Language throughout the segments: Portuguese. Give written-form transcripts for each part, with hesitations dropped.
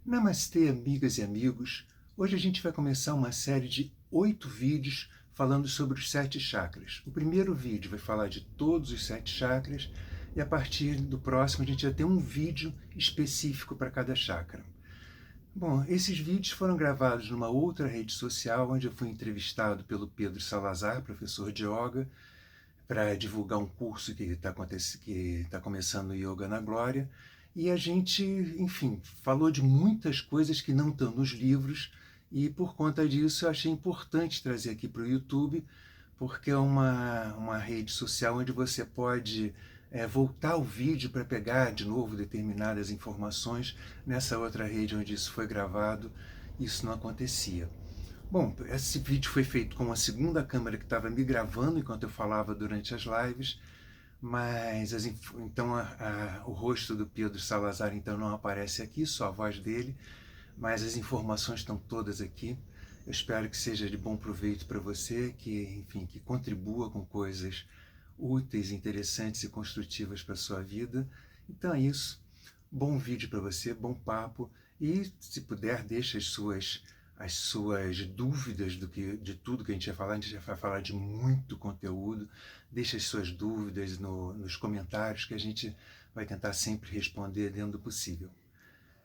Namastê, amigas e amigos. Hoje a gente vai começar uma série de 8 vídeos falando sobre os 7 chakras. O primeiro vídeo vai falar de todos os 7 chakras e a partir do próximo a gente vai ter um vídeo específico para cada chakra. Bom, esses vídeos foram gravados numa outra rede social onde eu fui entrevistado pelo Pedro Salazar, professor de yoga, para divulgar um curso que está começando o Yoga na Glória. E a gente, enfim, falou de muitas coisas que não estão nos livros e por conta disso eu achei importante trazer aqui para o YouTube, porque é uma rede social onde você pode voltar o vídeo para pegar de novo determinadas informações. Nessa outra rede onde isso foi gravado, isso não acontecia. Bom, esse vídeo foi feito com a segunda câmera que estava me gravando enquanto eu falava durante as lives, mas então o rosto do Pedro Salazar então não aparece aqui, só a voz dele, mas as informações estão todas aqui. Eu espero que seja de bom proveito para você, que contribua com coisas úteis, interessantes e construtivas para a sua vida. Então é isso. Bom vídeo para você, bom papo e, se puder, deixe as suas dúvidas de tudo que a gente vai falar. A gente vai falar de muito conteúdo. Deixe as suas dúvidas nos comentários que a gente vai tentar sempre responder dentro do possível.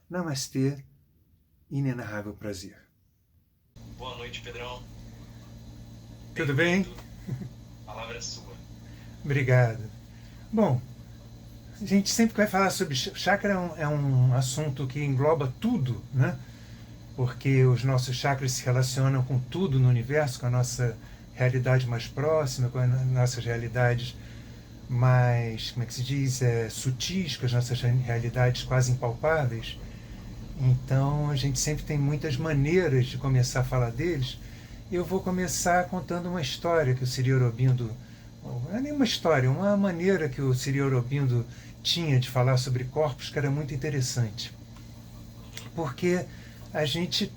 Namastê, inenarrável prazer. Boa noite, Pedrão. Tudo bem? A palavra é sua. Obrigado. Bom, a gente sempre vai falar sobre chakra, é um assunto que engloba tudo, né? Porque os nossos chakras se relacionam com tudo no universo, com a nossa realidade mais próxima, com as nossas realidades mais, como é que se diz, sutis, com as nossas realidades quase impalpáveis. Então a gente sempre tem muitas maneiras de começar a falar deles. Eu vou começar contando uma história que o Sri Aurobindo, não é nenhuma história, uma maneira que o Sri Aurobindo tinha de falar sobre corpos que era muito interessante. Porque a gente,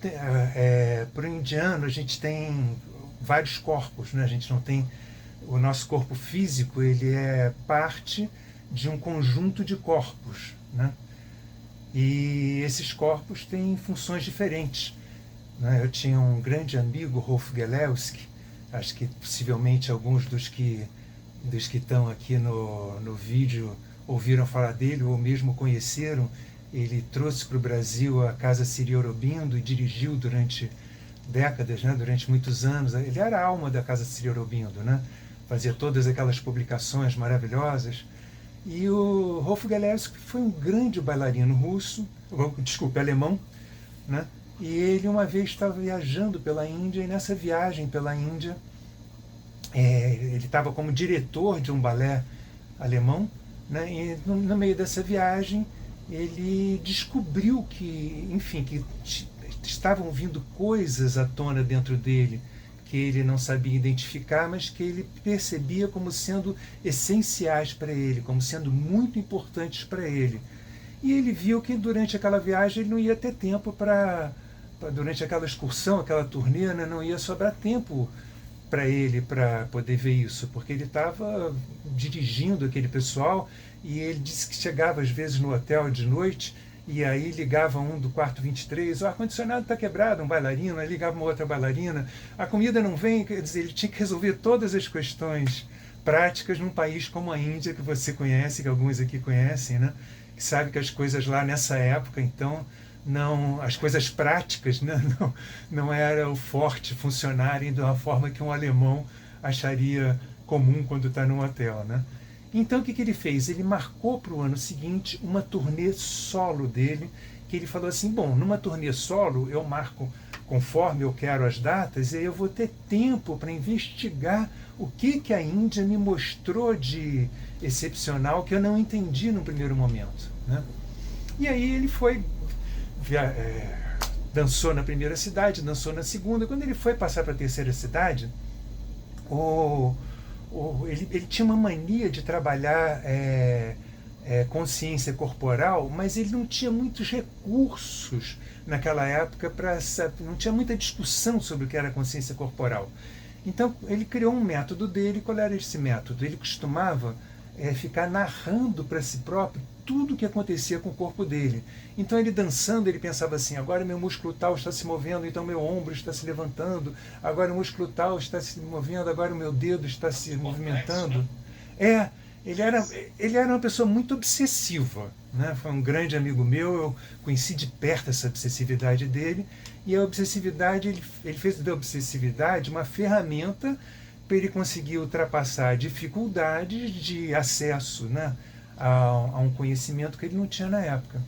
para o indiano, a gente tem vários corpos, né? A gente não tem, o nosso corpo físico, ele é parte de um conjunto de corpos, né? E esses corpos têm funções diferentes, né? Eu tinha um grande amigo, Rolf Gelewski, acho que possivelmente alguns dos que estão aqui no vídeo ouviram falar dele ou mesmo conheceram. Ele trouxe para o Brasil a Casa Sri Aurobindo e dirigiu durante décadas, né, durante muitos anos. Ele era a alma da Casa Sri Aurobindo, né? Fazia todas aquelas publicações maravilhosas. E o Rolf Gelewski foi um grande bailarino russo, alemão, né? E ele uma vez estava viajando pela Índia, e nessa viagem pela Índia, ele estava como diretor de um balé alemão, né? E no meio dessa viagem ele descobriu que, enfim, que estavam vindo coisas à tona dentro dele que ele não sabia identificar, mas que ele percebia como sendo essenciais para ele, como sendo muito importantes para ele. E ele viu que durante aquela viagem ele não ia ter tempo durante aquela excursão, aquela turnê, né, não ia sobrar tempo para ele para poder ver isso, porque ele estava dirigindo aquele pessoal. E ele disse que chegava às vezes no hotel de noite e aí ligava um do quarto 23, o ar-condicionado está quebrado, um bailarino, aí ligava uma outra bailarina, a comida não vem, quer dizer, ele tinha que resolver todas as questões práticas num país como a Índia, que você conhece, que alguns aqui conhecem, né? Que sabe que as coisas lá nessa época, então, não, as coisas práticas, né? não era o forte funcionarem de uma forma que um alemão acharia comum quando está num hotel, né? Então o que ele fez? Ele marcou para o ano seguinte uma turnê solo dele, que ele falou assim, bom, numa turnê solo eu marco conforme eu quero as datas, e aí eu vou ter tempo para investigar o que a Índia me mostrou de excepcional que eu não entendi no primeiro momento, né? E aí ele foi, dançou na primeira cidade, dançou na segunda. Quando ele foi passar para a terceira cidade, ele tinha uma mania de trabalhar consciência corporal, mas ele não tinha muitos recursos naquela época, não tinha muita discussão sobre o que era consciência corporal. Então ele criou um método dele. Qual era esse método? Ele costumava ficar narrando para si próprio tudo o que acontecia com o corpo dele. Então ele dançando, ele pensava assim, agora meu músculo tal está se movendo, então meu ombro está se levantando, agora o músculo tal está se movendo, agora o meu dedo está se movimentando. Ele era uma pessoa muito obsessiva, né? Foi um grande amigo meu, eu conheci de perto essa obsessividade dele, e a obsessividade, ele fez da obsessividade uma ferramenta para ele conseguir ultrapassar dificuldades de acesso, né, a um conhecimento que ele não tinha na época.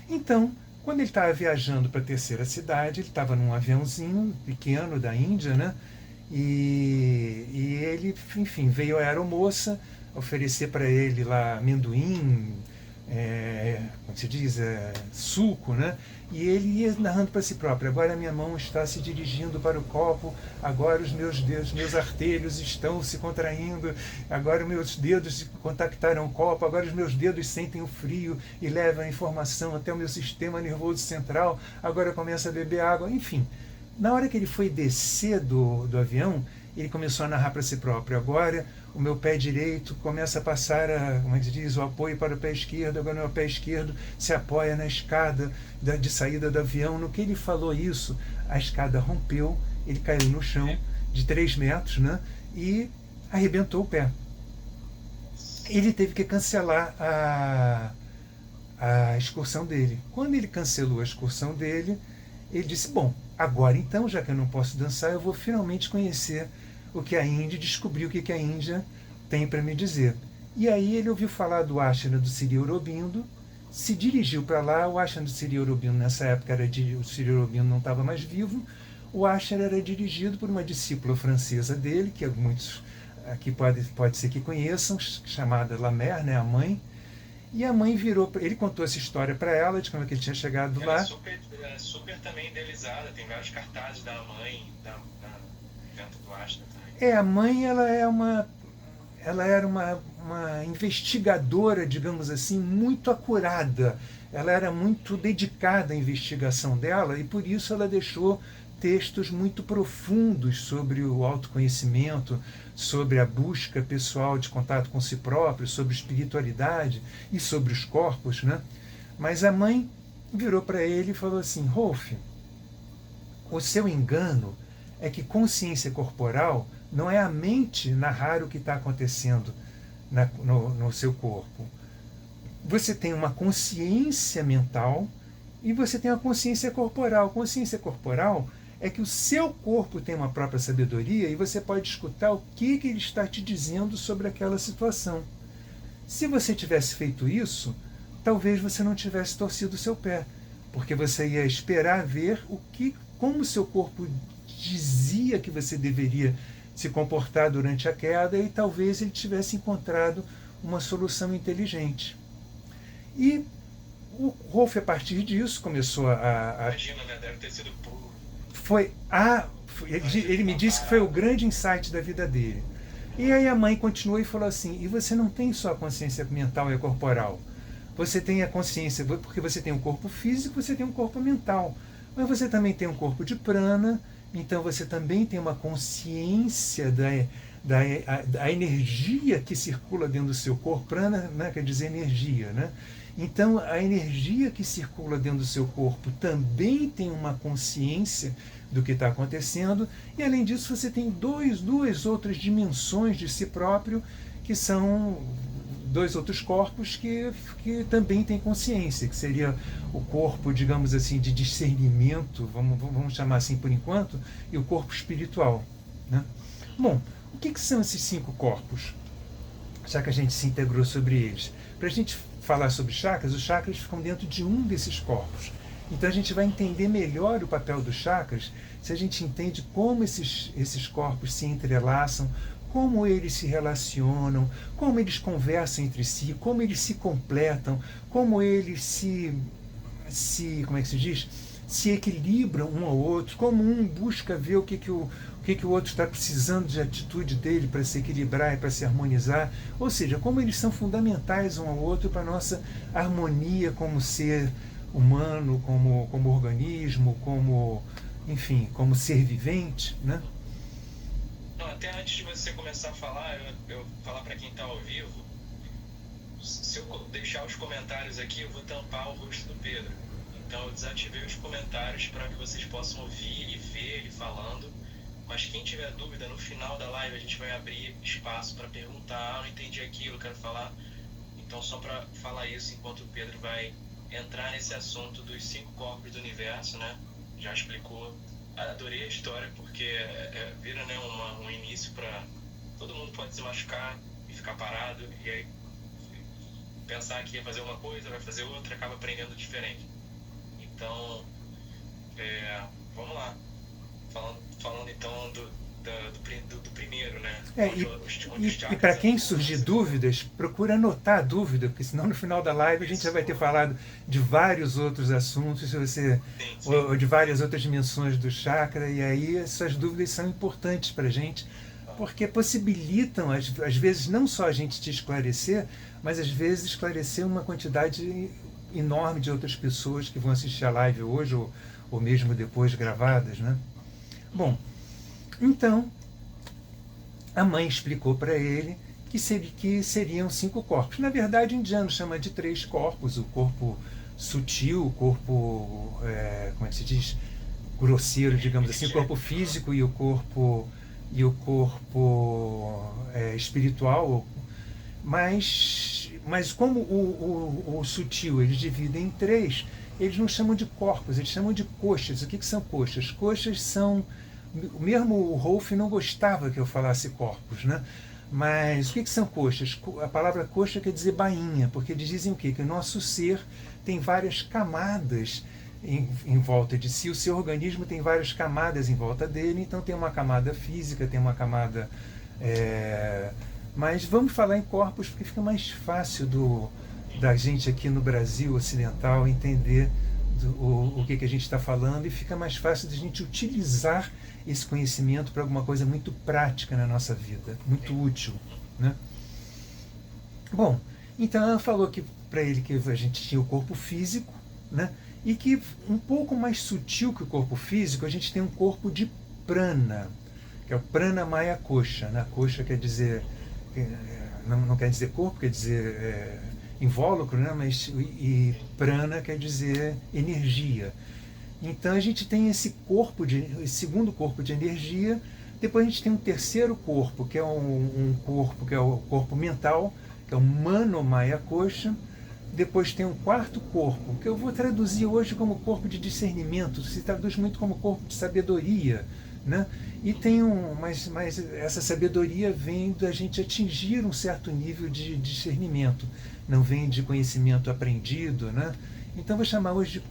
Então, quando ele estava viajando para a terceira cidade, ele estava num aviãozinho pequeno da Índia, né? E ele, enfim, veio a aeromoça oferecer para ele lá amendoim, como se diz, suco, né? E ele ia narrando para si próprio, agora a minha mão está se dirigindo para o copo, agora os meus dedos, meus artelhos estão se contraindo, agora os meus dedos contactaram o copo, agora os meus dedos sentem o frio e levam a informação até o meu sistema nervoso central, agora eu começo a beber água, enfim. Na hora que ele foi descer do avião, ele começou a narrar para si próprio, agora o meu pé direito começa a passar, como é que se diz, o apoio para o pé esquerdo, agora o meu pé esquerdo se apoia na escada de saída do avião. No que ele falou isso, a escada rompeu, ele caiu no chão de 3 metros, né, e arrebentou o pé. Ele teve que cancelar a excursão dele. Quando ele cancelou a excursão dele, ele disse, bom, agora então, já que eu não posso dançar, eu vou finalmente conhecer o que a Índia, descobriu o que a Índia tem para me dizer. E aí ele ouviu falar do Ashrama do Sri Aurobindo, se dirigiu para lá. O Ashrama do Sri Aurobindo, nessa época, o Sri Aurobindo não estava mais vivo. O Ashrama era dirigido por uma discípula francesa dele, que muitos aqui pode ser que conheçam, chamada Lamer, né, a mãe. E a mãe virou, ele contou essa história para ela, de como é que ele tinha chegado lá. É super também idealizada, tem vários cartazes da mãe dentro do Ashrama. A mãe, ela era uma investigadora, digamos assim, muito acurada. Ela era muito dedicada à investigação dela e por isso ela deixou textos muito profundos sobre o autoconhecimento, sobre a busca pessoal de contato com si próprio, sobre espiritualidade e sobre os corpos, né? Mas a mãe virou para ele e falou assim, Rolf, o seu engano é que consciência corporal não é a mente narrar o que está acontecendo no seu corpo. Você tem uma consciência mental e você tem uma consciência corporal. Consciência corporal é que o seu corpo tem uma própria sabedoria e você pode escutar o que ele está te dizendo sobre aquela situação. Se você tivesse feito isso, talvez você não tivesse torcido o seu pé, porque você ia esperar ver como o seu corpo dizia que você deveria se comportar durante a queda e talvez ele tivesse encontrado uma solução inteligente. E o Rolf, a partir disso, começou a... Imagina, né? Deve ter sido puro. Ele me disse que foi o grande insight da vida dele. E aí a mãe continuou e falou assim, e você não tem só a consciência mental e corporal. Você tem a consciência, porque você tem um corpo físico, você tem um corpo mental. Mas você também tem um corpo de prana, então você também tem uma consciência da energia que circula dentro do seu corpo. Prana, né, quer dizer energia, né? Então a energia que circula dentro do seu corpo também tem uma consciência do que está acontecendo, e além disso você tem duas outras dimensões de si próprio, que são 2 outros corpos que também têm consciência, que seria o corpo, digamos assim, de discernimento, vamos chamar assim por enquanto, e o corpo espiritual, né? Bom, o que são esses 5 corpos? Já que a gente se integrou sobre eles. Para a gente falar sobre chakras, os chakras ficam dentro de um desses corpos. Então a gente vai entender melhor o papel dos chakras se a gente entende como esses corpos se entrelaçam, como eles se relacionam, como eles conversam entre si, como eles se completam, como eles como é que se diz? Se equilibram um ao outro, como um busca ver o que o outro está precisando de atitude dele para se equilibrar e para se harmonizar. Ou seja, como eles são fundamentais um ao outro para a nossa harmonia como ser humano, como organismo, enfim, como ser vivente, né? Não, até antes de você começar a falar, eu falar para quem está ao vivo, se eu deixar os comentários aqui, eu vou tampar o rosto do Pedro. Então eu desativei os comentários para que vocês possam ouvir e ver ele falando. Mas quem tiver dúvida, no final da live a gente vai abrir espaço para perguntar. Não entendi aquilo, quero falar. Então só para falar isso enquanto o Pedro vai entrar nesse assunto dos 5 corpos do universo, né? Já explicou. Adorei a história porque vira, né, um início para... Todo mundo pode se machucar e ficar parado. E aí pensar que ia fazer uma coisa, vai fazer outra, acaba aprendendo diferente. Então, vamos lá. Falando então do primeiro, né? E para quem surgir dúvidas, procura anotar a dúvida, porque senão no final da live a gente já vai ter falado de vários outros assuntos, sim. Ou de várias outras dimensões do chakra, e aí essas dúvidas são importantes para a gente, porque possibilitam, às vezes, não só a gente te esclarecer, mas às vezes esclarecer uma quantidade enorme de outras pessoas que vão assistir a live hoje, ou mesmo depois gravadas, né? Bom, então, a mãe explicou para ele que seriam 5 corpos. Na verdade, o indiano chama de 3 corpos: o corpo sutil, o corpo, como é que se diz, grosseiro, digamos assim, o corpo físico e o corpo espiritual. Mas como o sutil eles dividem em 3, eles não chamam de corpos, eles chamam de coxas. O que são coxas? Coxas são... Mesmo o Rolf não gostava que eu falasse corpos, né? Mas o que são coxas? A palavra coxa quer dizer bainha, porque eles dizem o quê? Que o nosso ser tem várias camadas em volta de si, o seu organismo tem várias camadas em volta dele, então tem uma camada física, tem uma camada... Mas vamos falar em corpos porque fica mais fácil da gente aqui no Brasil ocidental entender o que a gente está falando, e fica mais fácil de a gente utilizar esse conhecimento para alguma coisa muito prática na nossa vida, muito útil, né? Bom, então ela falou para ele que a gente tinha o corpo físico, né? E que um pouco mais sutil que o corpo físico, a gente tem um corpo de prana, que é o prana maya kosha, né? Kosha quer dizer, não quer dizer corpo, quer dizer invólucro, né? E prana quer dizer energia. Então a gente tem esse segundo corpo de energia. Depois a gente tem um terceiro corpo, que é um corpo que é o corpo mental, que é o mano maya kosha. Depois tem um quarto corpo, que eu vou traduzir hoje como corpo de discernimento, se traduz muito como corpo de sabedoria, né? E tem mas essa sabedoria vem da gente atingir um certo nível de discernimento, não vem de conhecimento aprendido, né? Então vou chamar hoje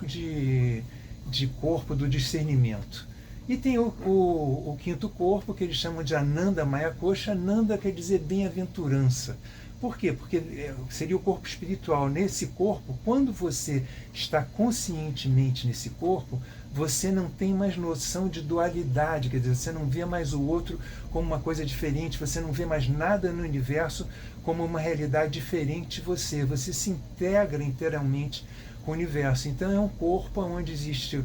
de corpo do discernimento. E tem o quinto corpo, que eles chamam de Ananda Maya Kosha. Ananda quer dizer bem-aventurança. Por quê? Porque seria o corpo espiritual. Nesse corpo, quando você está conscientemente nesse corpo, você não tem mais noção de dualidade, quer dizer, você não vê mais o outro como uma coisa diferente, você não vê mais nada no universo como uma realidade diferente de você. Você se integra inteiramente com o universo. Então é um corpo onde existe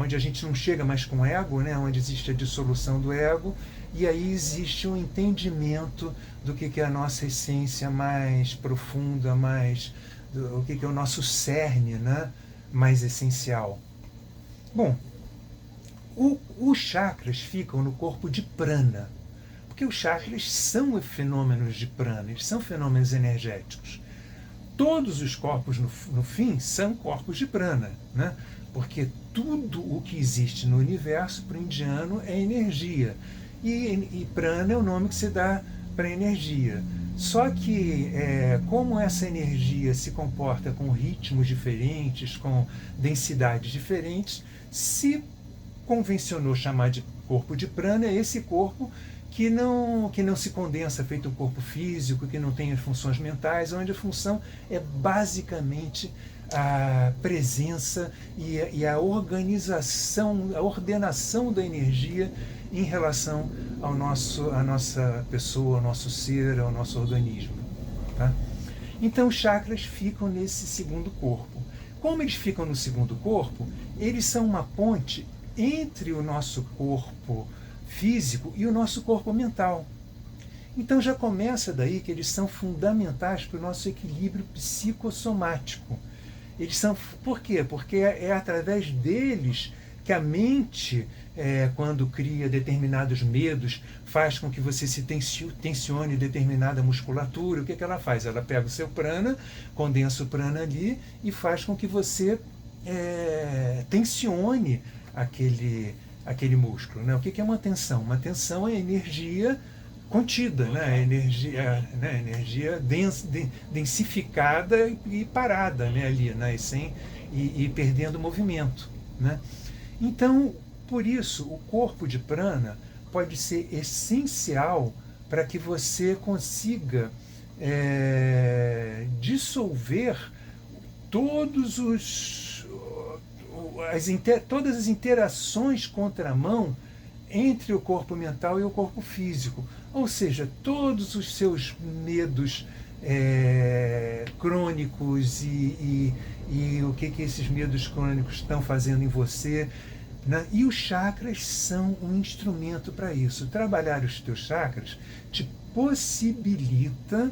onde a gente não chega mais com o ego, né? Onde existe a dissolução do ego, e aí existe um entendimento do que é a nossa essência mais profunda, o que é o nosso cerne, né? Mais essencial. Bom, os chakras ficam no corpo de prana, porque os chakras são fenômenos de prana, eles são fenômenos energéticos. Todos os corpos, no fim, são corpos de prana, né? Porque tudo o que existe no universo, para o indiano, é energia. E prana é o nome que se dá para energia. Só que, como essa energia se comporta com ritmos diferentes, com densidades diferentes, se convencionou chamar de corpo de prana esse corpo que não se condensa, feito um corpo físico, que não tem as funções mentais, onde a função é basicamente a presença e a organização, a ordenação da energia em relação à nossa pessoa, ao nosso ser, ao nosso organismo. Tá? Então os chakras ficam nesse segundo corpo. Como eles ficam no segundo corpo, eles são uma ponte entre o nosso corpo físico e o nosso corpo mental. Então já começa daí que eles são fundamentais para o nosso equilíbrio psicossomático. Eles são, por quê? Porque é através deles que a mente, quando cria determinados medos, faz com que você se tensione determinada musculatura. O que ela faz? Ela pega o seu prana, condensa o prana ali e faz com que você tensione aquele músculo. Né? O que é uma tensão? Uma tensão é energia contida, né? Energia densificada e parada, né? Ali, né? E perdendo movimento. Né? Então, por isso, o corpo de prana pode ser essencial para que você consiga dissolver todas as interações contramão entre o corpo mental e o corpo físico. Ou seja, todos os seus medos crônicos e o que esses medos crônicos estão fazendo em você. Né? E os chakras são um instrumento para isso. Trabalhar os teus chakras te possibilita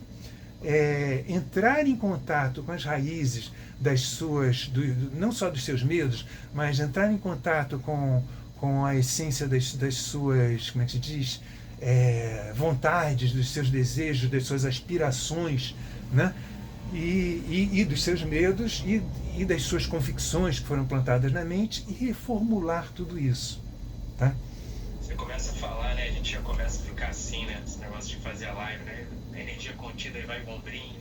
entrar em contato com as raízes das suas, não só dos seus medos, mas entrar em contato com a essência das suas, como é que se diz, vontades, dos seus desejos, das suas aspirações, né? E dos seus medos e das suas convicções que foram plantadas na mente e reformular tudo isso. Tá? Você começa a falar, né? A gente já começa a ficar assim, né? Esse negócio de fazer a live, né? A energia contida e vai o ombrinho.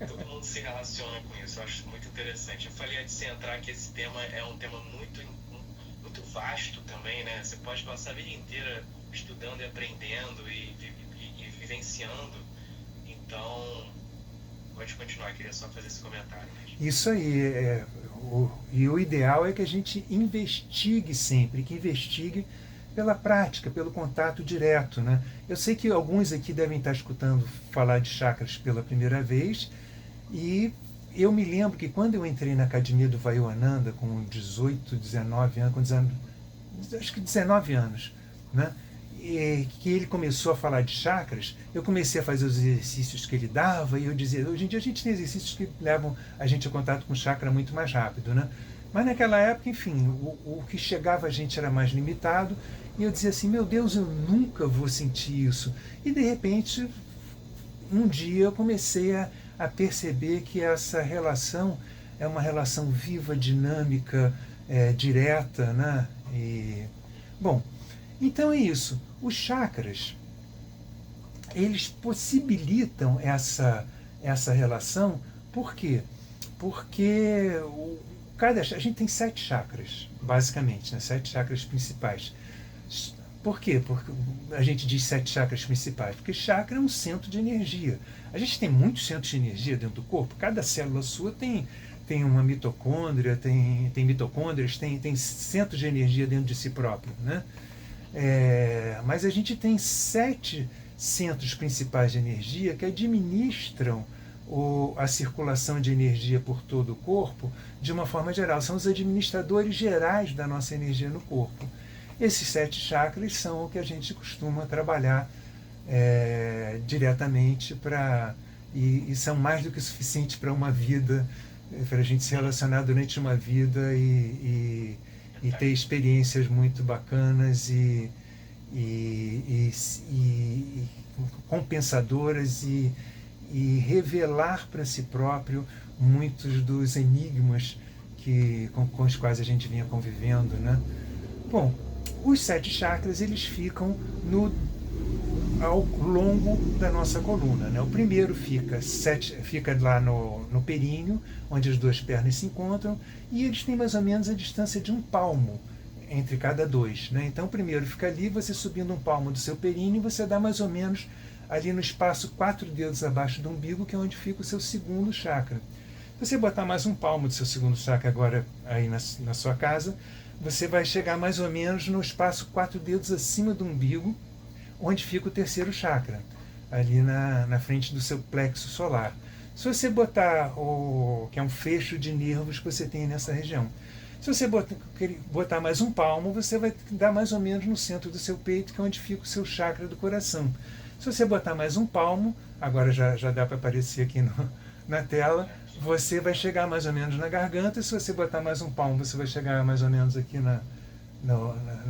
Todo mundo se relaciona com isso, eu acho muito interessante. Eu falei antes de você entrar que esse tema é um tema muito vasto também, né? Você pode passar a vida inteira estudando e aprendendo e vivenciando. Então, pode continuar, queria só fazer esse comentário. Isso aí, e o ideal é que a gente investigue sempre, que investigue pela prática, pelo contato direto. Né? Eu sei que alguns aqui devem estar escutando falar de chakras pela primeira vez, e eu me lembro que quando eu entrei na academia do Vayoananda com 18, 19 anos, acho que 19 anos, né? E que ele começou a falar de chakras, eu comecei a fazer os exercícios que ele dava, e eu dizia, hoje em dia a gente tem exercícios que levam a gente a contato com o chakra muito mais rápido, né? Mas naquela época, enfim, o que chegava a gente era mais limitado, e eu dizia assim, meu Deus, eu nunca vou sentir isso. E de repente, um dia eu comecei a perceber que essa relação é uma relação viva, dinâmica, direta, né? E, bom, então é isso. Os chakras, eles possibilitam essa relação. Por quê? Porque a gente tem 7 chakras, basicamente, né? 7 chakras principais. Por quê? Porque a gente diz 7 chakras principais? Porque chakra é um centro de energia. A gente tem muitos centros de energia dentro do corpo. Cada célula sua tem uma mitocôndria, tem mitocôndrias, tem centros de energia dentro de si próprio, né? Mas a gente tem 7 centros principais de energia que administram a circulação de energia por todo o corpo de uma forma geral. São os administradores gerais da nossa energia no corpo. Esses 7 chakras são o que a gente costuma trabalhar diretamente e são mais do que suficiente para uma vida, para a gente se relacionar durante uma vida e ter experiências muito bacanas e compensadoras e revelar para si próprio muitos dos enigmas com os quais a gente vinha convivendo, né? Bom, os 7 chakras, eles ficam ao longo da nossa coluna, né? O primeiro fica lá no períneo, onde as 2 pernas se encontram, e eles têm mais ou menos a distância de 1 palmo entre cada 2. Né? Então o primeiro fica ali, você subindo 1 palmo do seu períneo, você dá mais ou menos ali no espaço 4 dedos abaixo do umbigo, que é onde fica o seu segundo chakra. Se você botar mais 1 palmo do seu segundo chakra agora aí na sua casa, você vai chegar mais ou menos no espaço 4 dedos acima do umbigo, onde fica o terceiro chakra, ali na frente do seu plexo solar. Se você botar que é um fecho de nervos que você tem nessa região. Se você botar mais 1 palmo, você vai dar mais ou menos no centro do seu peito, que é onde fica o seu chakra do coração. Se você botar mais um palmo, agora já dá para aparecer aqui na tela, você vai chegar mais ou menos na garganta, e se você botar mais um palmo, você vai chegar mais ou menos aqui na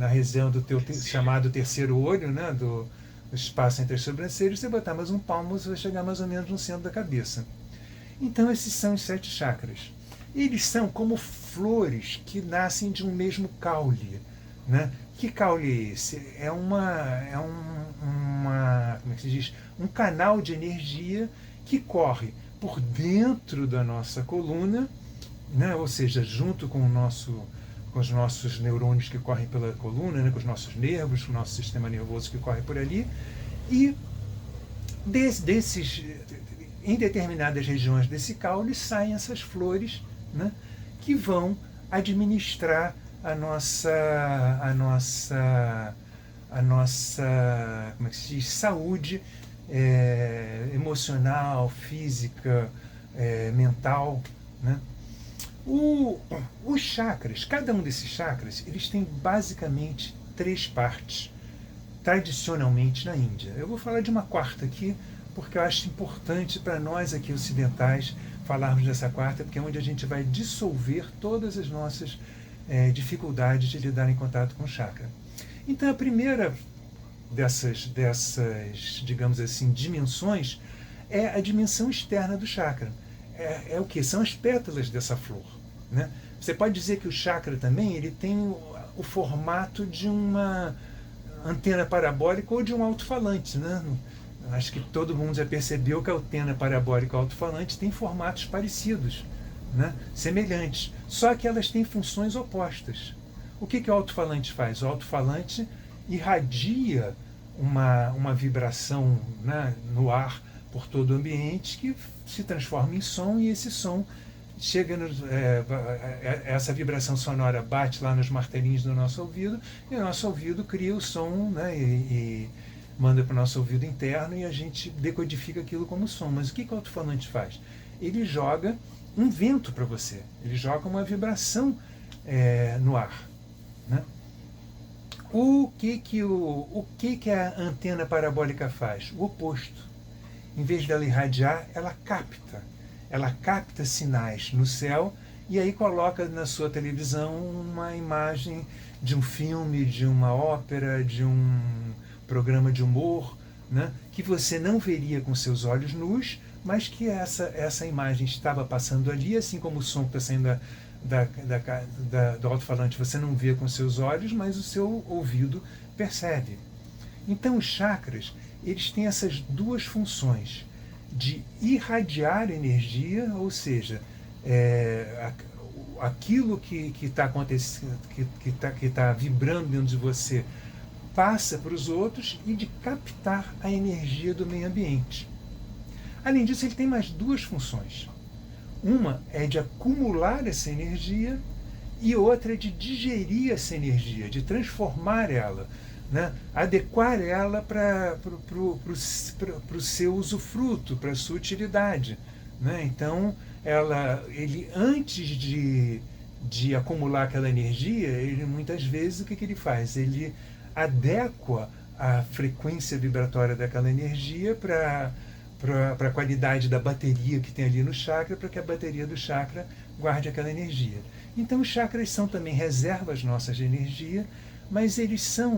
região do teu chamado terceiro olho, né, do espaço entre as sobrancelhas. Se você botar mais um palmo, você vai chegar mais ou menos no centro da cabeça. Então esses são os 7 chakras. Eles são como flores que nascem de um mesmo caule, né? Que caule é esse? Como é que se diz? Um canal de energia que corre por dentro da nossa coluna, né? Ou seja, junto com os nossos neurônios que correm pela coluna, né? Com os nossos nervos, com o nosso sistema nervoso que corre por ali, e em determinadas regiões desse caule saem essas flores, né? Que vão administrar a nossa como é que se diz, saúde emocional, física, mental, né? Os chakras, cada um desses chakras, eles têm basicamente 3 partes, tradicionalmente na Índia. Eu vou falar de uma quarta aqui, porque eu acho importante para nós aqui ocidentais falarmos dessa quarta, porque é onde a gente vai dissolver todas as nossas dificuldades de lidar em contato com o chakra. Então, a primeira dessas, digamos assim, dimensões é a dimensão externa do chakra. É o que? São as pétalas dessa flor, né? Você pode dizer que o chakra também ele tem o formato de uma antena parabólica ou de um alto-falante, né? Acho que todo mundo já percebeu que a antena parabólica e o alto-falante têm formatos parecidos, né? Semelhantes, só que elas têm funções opostas. O que o alto-falante faz? O alto-falante irradia uma vibração, né, no ar por todo o ambiente que se transforma em som, e esse som chega essa vibração sonora bate lá nos martelinhos do nosso ouvido, e o nosso ouvido cria o som, né, e manda para o nosso ouvido interno, e a gente decodifica aquilo como som. Mas o que o alto-falante faz? Ele joga um vento para você, ele joga uma vibração no ar, né? O que a antena parabólica faz? O oposto. Em vez dela irradiar, ela capta sinais no céu, e aí coloca na sua televisão uma imagem de um filme, de uma ópera, de um programa de humor, né, que você não veria com seus olhos nus, mas que essa imagem estava passando ali, assim como o som que está saindo do alto-falante você não vê com seus olhos, mas o seu ouvido percebe. Então os chakras, eles têm essas duas funções, de irradiar energia, ou seja, aquilo que está acontecendo, que está vibrando dentro de você, passa para os outros, e de captar a energia do meio ambiente. Além disso, ele tem mais 2 funções. Uma é de acumular essa energia, e outra é de digerir essa energia, de transformar ela, né? Adequar ela para o seu usufruto, para a sua utilidade, né? Então, ele antes de acumular aquela energia, ele muitas vezes o que ele faz? Ele adequa a frequência vibratória daquela energia para a qualidade da bateria que tem ali no chakra, para que a bateria do chakra guarde aquela energia. Então os chakras são também reservas nossas de energia, mas eles são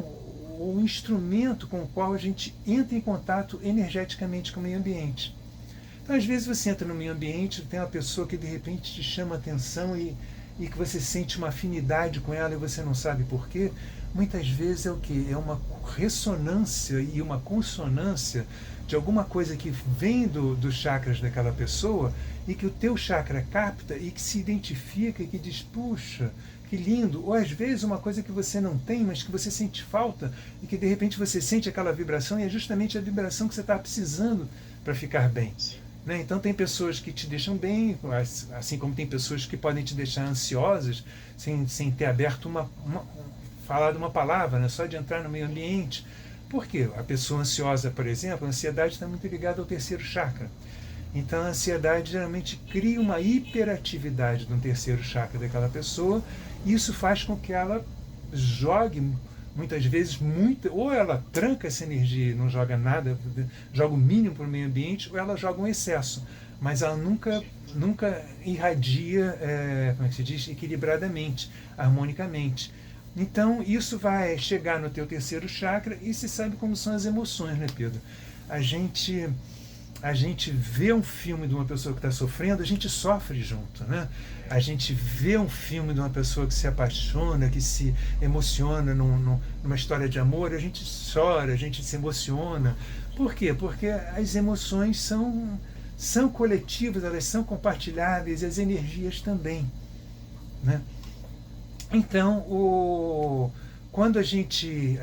o instrumento com o qual a gente entra em contato energeticamente com o meio ambiente. Então às vezes você entra no meio ambiente, tem uma pessoa que de repente te chama a atenção e que você sente uma afinidade com ela e você não sabe por quê. Muitas vezes é o que? É uma ressonância e uma consonância de alguma coisa que vem dos chakras daquela pessoa, e que o teu chakra capta e que se identifica e que diz, puxa, que lindo. Ou às vezes uma coisa que você não tem, mas que você sente falta, e que de repente você sente aquela vibração, e é justamente a vibração que você está precisando para ficar bem. Né? Então tem pessoas que te deixam bem, assim como tem pessoas que podem te deixar ansiosas sem ter aberto falado uma palavra, né? Só de entrar no meio ambiente. Por quê? A pessoa ansiosa, por exemplo, a ansiedade está muito ligada ao terceiro chakra. Então a ansiedade geralmente cria uma hiperatividade no terceiro chakra daquela pessoa, e isso faz com que ela jogue muitas vezes, ou ela tranca essa energia e não joga nada, joga o mínimo para o meio ambiente, ou ela joga um excesso. Mas ela nunca irradia, como é que se diz, equilibradamente, harmonicamente. Então, isso vai chegar no teu terceiro chakra e se sabe como são as emoções, né, Pedro? A gente vê um filme de uma pessoa que está sofrendo, a gente sofre junto, né? A gente vê um filme de uma pessoa que se apaixona, que se emociona numa história de amor, a gente chora, a gente se emociona. Por quê? Porque as emoções são coletivas, elas são compartilháveis, e as energias também, né? Então, quando a gente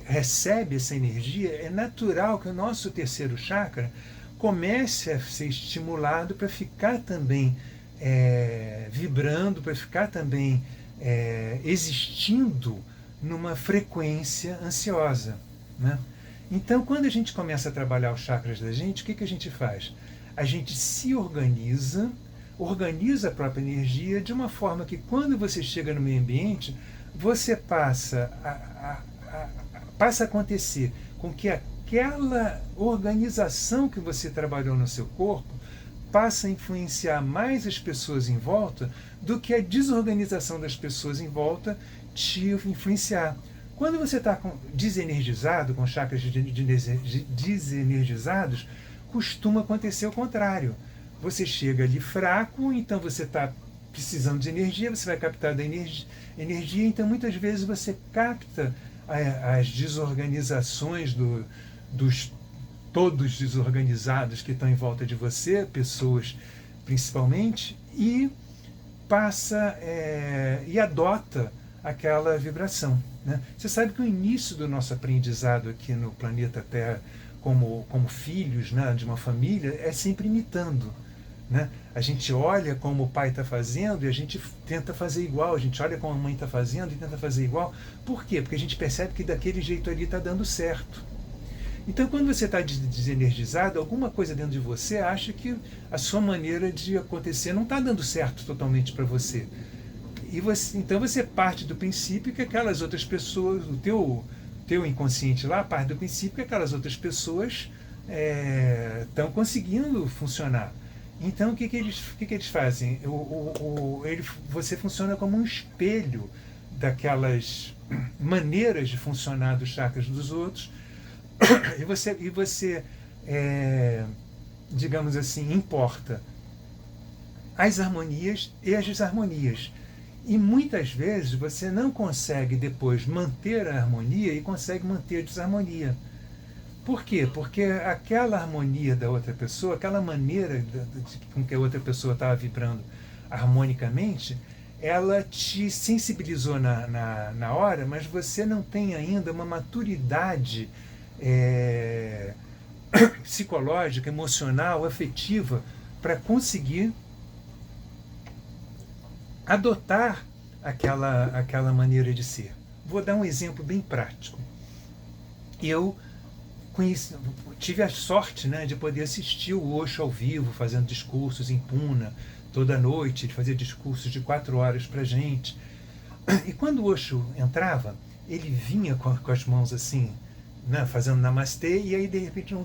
recebe essa energia, é natural que o nosso terceiro chakra comece a ser estimulado para ficar também vibrando, para ficar também existindo numa frequência ansiosa, né? Então, quando a gente começa a trabalhar os chakras da gente, o que a gente faz? A gente se organiza a própria energia de uma forma que, quando você chega no meio ambiente, você passa a acontecer com que aquela organização que você trabalhou no seu corpo passa a influenciar mais as pessoas em volta do que a desorganização das pessoas em volta te influenciar. Quando você está desenergizado, com chakras desenergizados, costuma acontecer o contrário. Você chega ali fraco, então você está precisando de energia, você vai captar da energia, então muitas vezes você capta as desorganizações dos todos desorganizados que estão em volta de você, pessoas principalmente, e passa e adota aquela vibração, né? Você sabe que o início do nosso aprendizado aqui no planeta Terra, como filhos, né, de uma família, é sempre imitando, né? A gente olha como o pai está fazendo e a gente tenta fazer igual, a gente olha como a mãe está fazendo e tenta fazer igual. Por quê? Porque a gente percebe que daquele jeito ali está dando certo. Então, quando você está desenergizado, alguma coisa dentro de você acha que a sua maneira de acontecer não está dando certo totalmente para você. Então você parte do princípio que aquelas outras pessoas, o teu inconsciente lá, parte do princípio que aquelas outras pessoas estão conseguindo funcionar. Então, o que eles fazem? Você funciona como um espelho daquelas maneiras de funcionar dos chakras dos outros, e você digamos assim, importa as harmonias e as desarmonias. E muitas vezes você não consegue depois manter a harmonia e consegue manter a desarmonia. Por quê? Porque aquela harmonia da outra pessoa, aquela maneira com que a outra pessoa estava vibrando harmonicamente, ela te sensibilizou na hora, mas você não tem ainda uma maturidade psicológica, emocional, afetiva, para conseguir adotar aquela maneira de ser. Vou dar um exemplo bem prático. Eu tive a sorte, né, de poder assistir o Osho ao vivo, fazendo discursos em Pune toda noite. Ele fazia discursos de 4 horas para gente. E quando o Osho entrava, ele vinha com as mãos assim, né, fazendo namastê, e aí de repente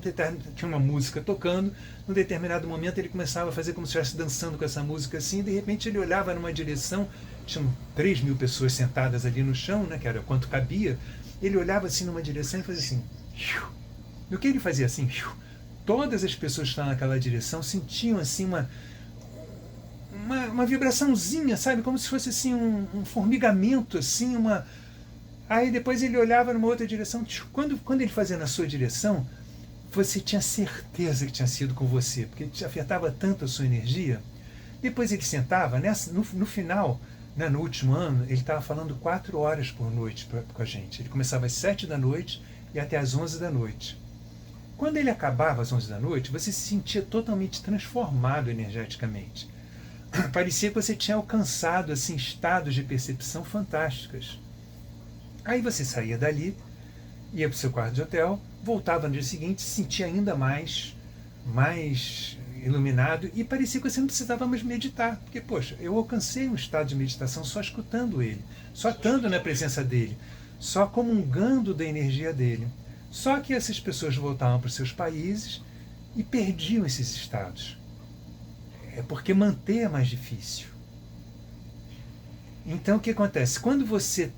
tinha uma música tocando. Num determinado momento ele começava a fazer como se estivesse dançando com essa música assim, e de repente ele olhava numa direção, tinham 3.000 pessoas sentadas ali no chão, né, que era quanto cabia. Ele olhava assim numa direção e fazia assim. No que ele fazia assim, todas as pessoas que estavam naquela direção sentiam assim uma vibraçãozinha, sabe, como se fosse assim um formigamento, assim, Aí depois ele olhava numa outra direção. Quando ele fazia na sua direção, você tinha certeza que tinha sido com você, porque te afetava tanto a sua energia. Depois ele sentava, no final, né, no último ano, ele estava falando 4 horas por noite com a gente. Ele começava às 7 da noite e até às 11 da noite. Quando ele acabava às 11 da noite, você se sentia totalmente transformado energeticamente. Parecia que você tinha alcançado assim, estados de percepção fantásticas. Aí você saía dali, ia para o seu quarto de hotel, voltava no dia seguinte, se sentia ainda mais iluminado, e parecia que você não precisava mais meditar, porque, poxa, eu alcancei um estado de meditação só escutando ele, só estando na presença dele, só comungando da energia dele. Só que essas pessoas voltavam para os seus países e perdiam esses estados. É porque manter é mais difícil. Então o que acontece? Quando você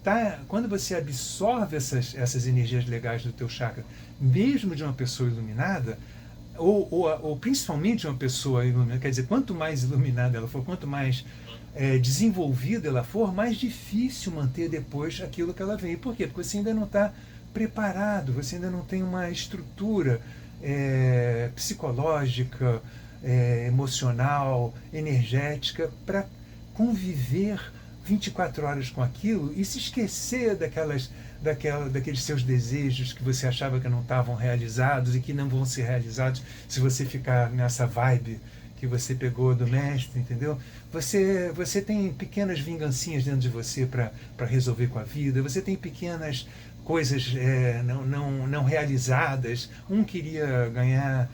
absorve essas energias legais do teu chakra, mesmo de uma pessoa iluminada, ou principalmente de uma pessoa iluminada, quer dizer, quanto mais iluminada ela for, quanto mais desenvolvida ela for, mais difícil manter depois aquilo que ela veio. Por quê? Porque você ainda não está preparado, você ainda não tem uma estrutura psicológica, emocional, energética para conviver 24 horas com aquilo e se esquecer daqueles seus desejos que você achava que não estavam realizados e que não vão ser realizados se você ficar nessa vibe que você pegou do mestre, entendeu? Você tem pequenas vingancinhas dentro de você para resolver com a vida, você tem pequenas coisas não realizadas. Um queria ganhar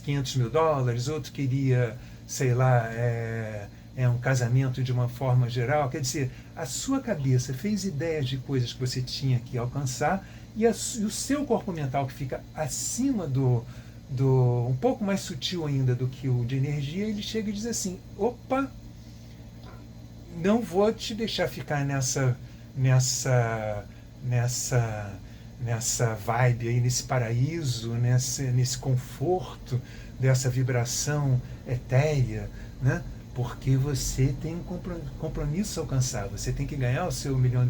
$500 mil, outro queria, sei lá, um casamento de uma forma geral. Quer dizer, a sua cabeça fez ideias de coisas que você tinha que alcançar e o seu corpo mental, que fica acima um pouco mais sutil ainda do que o de energia, ele chega e diz assim: opa, não vou te deixar ficar nessa vibe aí, nesse paraíso, nesse conforto, dessa vibração etérea, né? Porque você tem um compromisso a alcançar, você tem que ganhar o seu $1 milhão,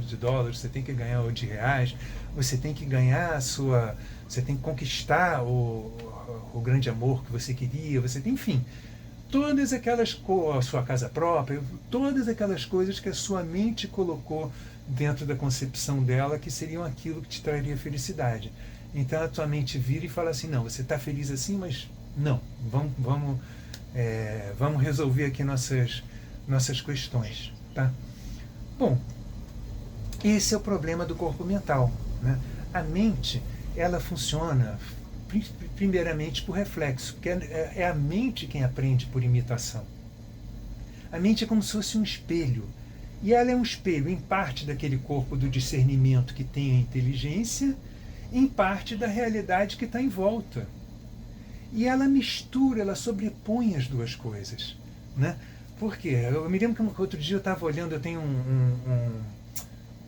você tem que ganhar o de reais, você tem que ganhar você tem que conquistar o grande amor que você queria, você tem, enfim, todas aquelas a sua casa própria, todas aquelas coisas que a sua mente colocou dentro da concepção dela que seriam aquilo que te traria felicidade. Então a tua mente vira e fala assim: não, você está feliz assim, mas não, vamos resolver aqui nossas questões, tá? Bom, esse é o problema do corpo mental, né? A mente, ela funciona primeiramente por reflexo, porque é a mente quem aprende por imitação. A mente é como se fosse um espelho, e ela é um espelho em parte daquele corpo do discernimento que tem a inteligência, em parte da realidade que está em volta. E ela mistura, ela sobrepõe as duas coisas, né? Por quê? Eu me lembro que outro dia eu estava olhando, eu tenho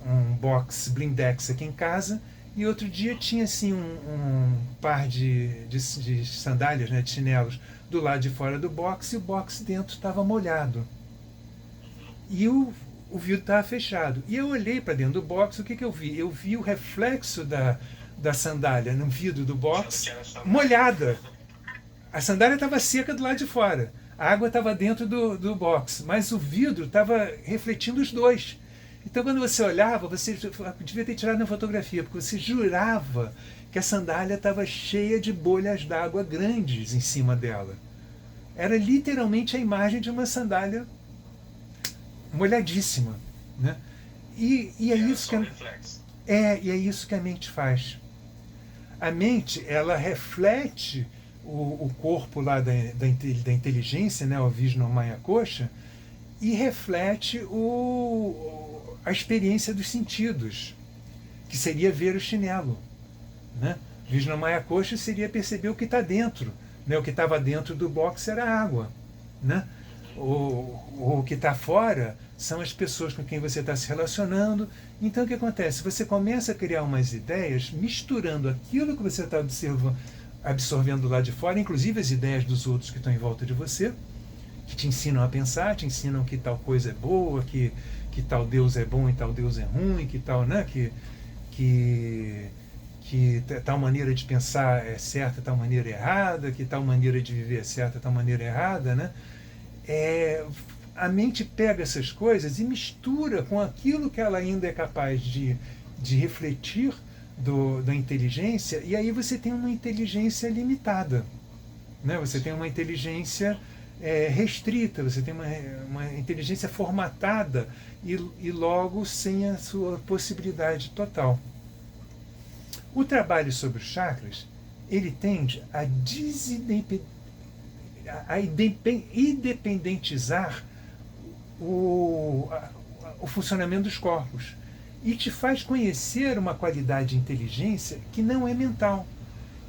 um box blindex aqui em casa, e outro dia tinha assim um par de sandálias, né, de chinelos, do lado de fora do box, e o box dentro estava molhado. E o vidro estava fechado. E eu olhei para dentro do box, o que eu vi? Eu vi o reflexo da sandália no vidro do box, molhada. A sandália estava seca do lado de fora. A água estava dentro do box, mas o vidro estava refletindo os dois. Então, quando você olhava, você devia ter tirado uma fotografia, porque você jurava que a sandália estava cheia de bolhas d'água grandes em cima dela. Era literalmente a imagem de uma sandália molhadíssima, né? E é isso que a mente faz. A mente, ela reflete o corpo lá da inteligência, né, o Vijna Maya Kosha, e reflete a experiência dos sentidos, que seria ver o chinelo, né? Vijna Maya Kosha seria perceber o que está dentro, né? O que estava dentro do box era água, né? O que está fora são as pessoas com quem você está se relacionando. Então o que acontece? Você começa a criar umas ideias misturando aquilo que você está absorvendo lá de fora, inclusive as ideias dos outros que estão em volta de você, que te ensinam a pensar, te ensinam que tal coisa é boa, que tal Deus é bom e tal Deus é ruim, que tal, né, que tal maneira de pensar é certa, tal maneira é errada, que tal maneira de viver é certa, tal maneira é errada, né? A mente pega essas coisas e mistura com aquilo que ela ainda é capaz de refletir da inteligência, e aí você tem uma inteligência limitada, né? Você tem uma inteligência restrita, você tem uma inteligência formatada e logo sem a sua possibilidade total. O trabalho sobre os chakras, ele tende a a independentizar o funcionamento dos corpos e te faz conhecer uma qualidade de inteligência que não é mental,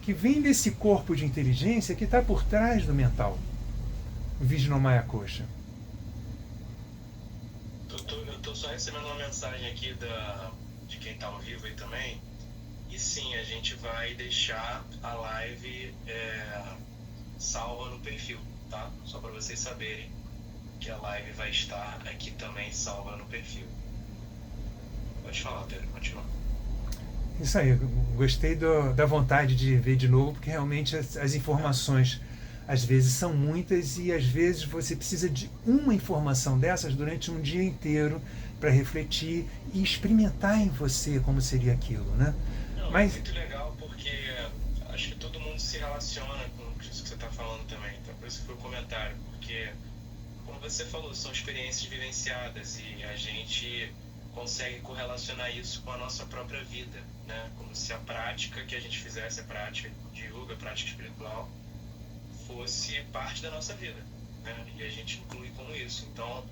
que vem desse corpo de inteligência que está por trás do mental. Vijnamaya Kosha. Eu estou só recebendo uma mensagem aqui de quem está ao vivo aí também. E sim, a gente vai deixar a live salva no perfil, tá? Só para vocês saberem que a live vai estar aqui também salva no perfil. Pode falar, Pedro, continua. Isso aí, eu gostei da vontade de ver de novo, porque realmente as informações às vezes são muitas e às vezes você precisa de uma informação dessas durante um dia inteiro para refletir e experimentar em você como seria aquilo, né? Não, mas é muito legal porque acho que todo mundo se relaciona com isso que você está falando também, então por isso que foi o comentário, porque como você falou, são experiências vivenciadas e a gente consegue correlacionar isso com a nossa própria vida, né? Como se a prática que a gente fizesse, a prática de yoga, a prática espiritual, fosse parte da nossa vida, né? E a gente inclui como isso. Então,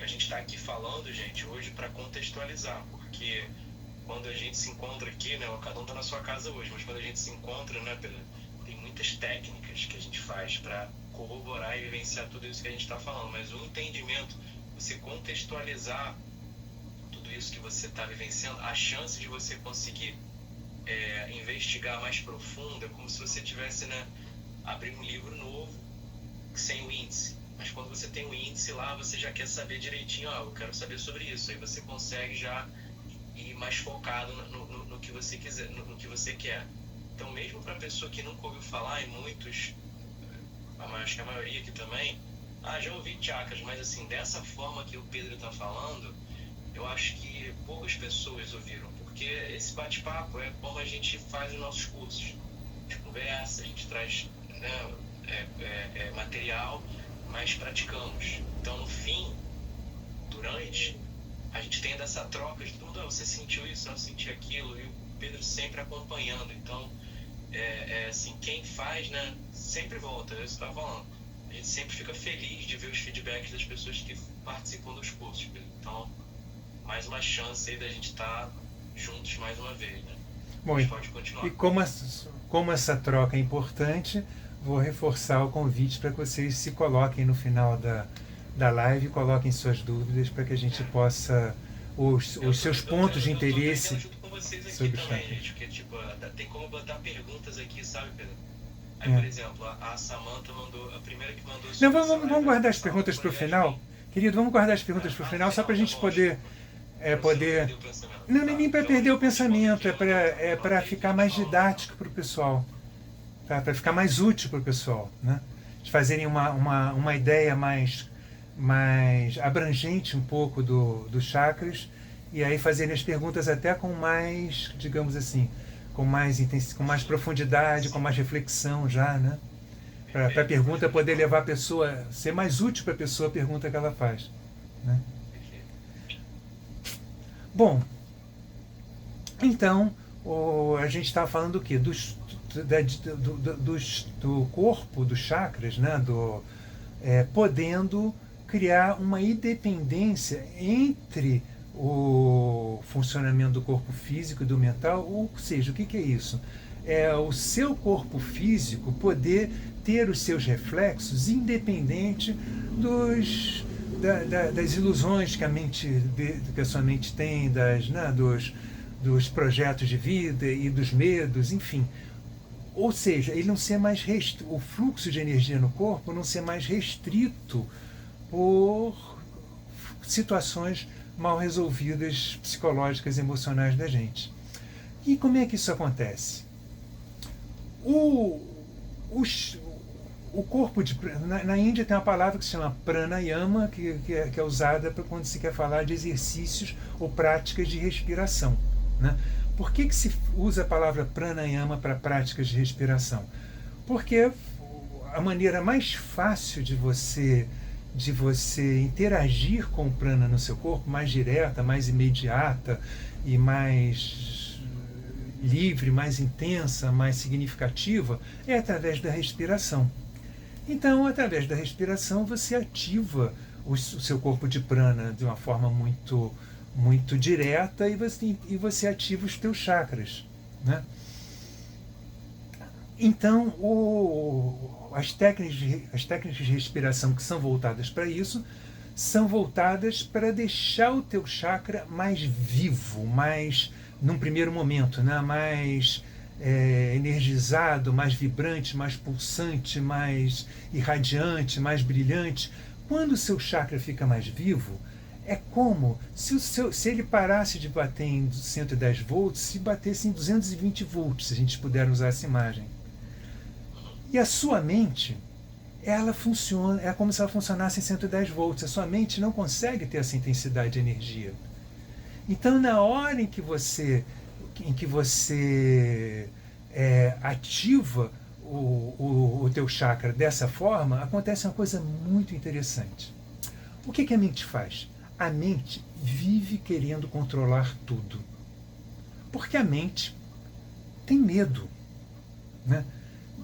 a gente está aqui falando, gente, hoje para contextualizar, porque quando a gente se encontra aqui, né? Cada um está na sua casa hoje, mas quando a gente se encontra, né, Pedro, tem muitas técnicas que a gente faz para corroborar e vivenciar tudo isso que a gente está falando, mas o entendimento, você contextualizar tudo isso que você está vivenciando, a chance de você conseguir investigar mais profundo é como se você tivesse, né, abrir um livro novo sem o índice, mas quando você tem o índice lá, você já quer saber direitinho, eu quero saber sobre isso, aí você consegue já ir mais focado no que você quiser, no que você quer. Então mesmo para a pessoa que nunca ouviu falar, e muitos, acho que a maioria aqui também, já ouvi chakras, mas assim, dessa forma que o Pedro está falando, eu acho que poucas pessoas ouviram, porque esse bate-papo é como a gente faz os nossos cursos. A gente conversa, a gente traz, né, material, mas praticamos. Então, no fim, durante, a gente tem dessa troca de tudo, você sentiu isso, eu senti aquilo, e o Pedro sempre acompanhando. Então, assim, quem faz, né, sempre volta, eu estava falando. A gente sempre fica feliz de ver os feedbacks das pessoas que participam dos cursos, Pedro. Então, mais uma chance aí da gente estar juntos mais uma vez, né? Bom, a gente pode continuar. E como essa troca é importante, vou reforçar o convite para que vocês se coloquem no final da live, coloquem suas dúvidas para que a gente possa, os seus pontos de interesse. Eu junto com vocês aqui sobre também, gente, porque tipo, tem como botar perguntas aqui, sabe, Pedro? Aí, por exemplo, a Samantha mandou, a primeira que mandou... Não, vamos guardar as perguntas para o final. Querido, vamos guardar as perguntas para o final, só para a gente poder... Não, nem para perder o pensamento, é para ficar mais didático para o pessoal, para ficar mais útil para o pessoal, né? De fazerem uma ideia mais abrangente um pouco dos chakras e aí fazerem as perguntas até com mais, digamos assim, com mais profundidade, com mais reflexão já, né? Para a pergunta poder levar a pessoa, ser mais útil para a pessoa a pergunta que ela faz, né? Bom, então a gente estava falando do quê? Do corpo, dos chakras, né? Podendo criar uma independência entre o funcionamento do corpo físico e do mental, ou seja, o que é isso? É o seu corpo físico poder ter os seus reflexos independente das ilusões que a sua mente tem, dos projetos de vida e dos medos, enfim. Ou seja, ele não ser mais o fluxo de energia no corpo não ser mais restrito por situações mal resolvidas psicológicas e emocionais da gente. E como é que isso acontece? O corpo na Índia tem uma palavra que se chama pranayama, que é usada quando se quer falar de exercícios ou práticas de respiração, né? Por que se usa a palavra pranayama para práticas de respiração? Porque a maneira mais fácil de você interagir com o prana no seu corpo, mais direta, mais imediata e mais livre, mais intensa, mais significativa, é através da respiração. Então, através da respiração, você ativa o seu corpo de prana de uma forma muito direta e você ativa os teus chakras, né? Então, as técnicas de respiração que são voltadas para isso são voltadas para deixar o teu chakra mais vivo, mais, num primeiro momento, né, mais energizado, mais vibrante, mais pulsante, mais irradiante, mais brilhante. Quando o seu chakra fica mais vivo, é como se ele parasse de bater em 110 volts, se batesse em 220 volts, se a gente puder usar essa imagem. E a sua mente, ela funciona, é como se ela funcionasse em 110 volts. A sua mente não consegue ter essa intensidade de energia. Então, na hora em que você ativa o teu chakra dessa forma, acontece uma coisa muito interessante. O que a mente faz? A mente vive querendo controlar tudo. Porque a mente tem medo, né?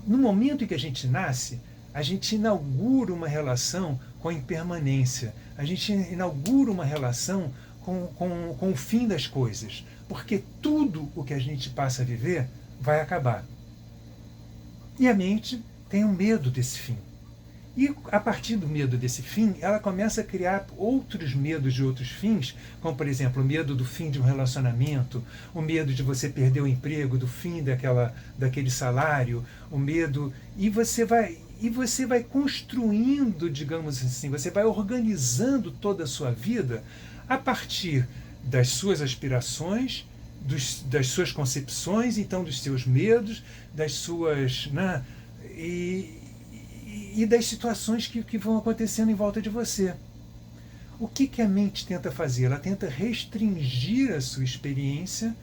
No momento em que a gente nasce, a gente inaugura uma relação com a impermanência. A gente inaugura uma relação com o fim das coisas. Porque tudo o que a gente passa a viver vai acabar. E a mente tem um medo desse fim. E a partir do medo desse fim, ela começa a criar outros medos de outros fins, como, por exemplo, o medo do fim de um relacionamento, o medo de você perder o emprego, do fim daquele salário, o medo... E você vai construindo, digamos assim, você vai organizando toda a sua vida a partir das suas aspirações, das suas concepções, então dos seus medos, das suas... né, e das situações que vão acontecendo em volta de você. O que a mente tenta fazer? Ela tenta restringir a sua experiência,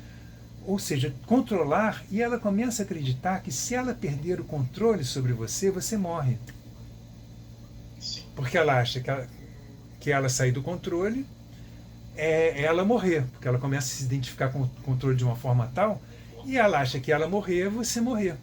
ou seja, controlar, e ela começa a acreditar que se ela perder o controle sobre você, você morre. Porque ela acha que ela sair do controle é ela morrer, porque ela começa a se identificar com o controle de uma forma tal, e ela acha que ela morrer, você morrer.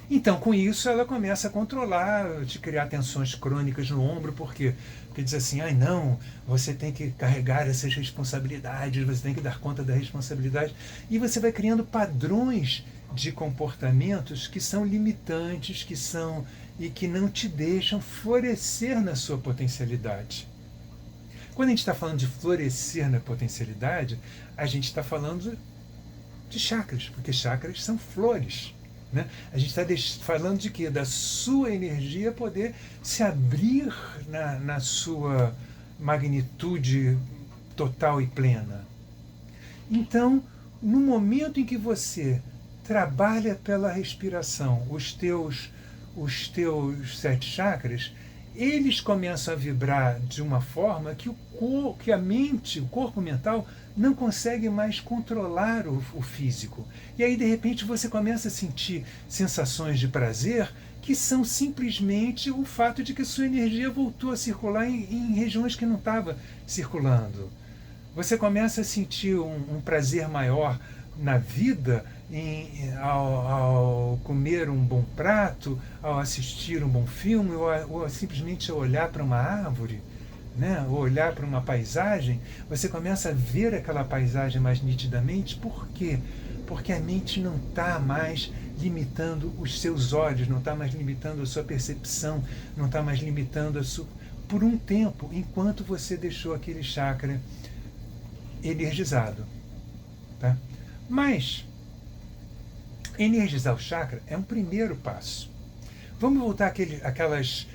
Então, com isso, ela começa a controlar, te criar tensões crônicas no ombro, por quê? Porque diz assim, não, você tem que carregar essas responsabilidades, você tem que dar conta da responsabilidade, e você vai criando padrões de comportamentos que são limitantes, e que não te deixam florescer na sua potencialidade. Quando a gente está falando de florescer na potencialidade, a gente está falando de chakras, porque chakras são flores. Né? A gente está falando de quê? Da sua energia poder se abrir na sua magnitude total e plena. Então, no momento em que você trabalha pela respiração, os teus 7 chakras, eles começam a vibrar de uma forma que a mente, o corpo mental, não consegue mais controlar o físico. E aí, de repente, você começa a sentir sensações de prazer que são simplesmente o fato de que sua energia voltou a circular em regiões que não estava circulando. Você começa a sentir um prazer maior na vida ao comer um bom prato, ao assistir um bom filme, ou simplesmente ao olhar para uma árvore, né? Ou olhar para uma paisagem. Você começa a ver aquela paisagem mais nitidamente. Por quê? Porque a mente não está mais limitando os seus olhos, não está mais limitando a sua percepção, não está mais limitando por um tempo, enquanto você deixou aquele chakra energizado. Tá? Mas energizar o chakra é um primeiro passo. Vamos voltar àquelas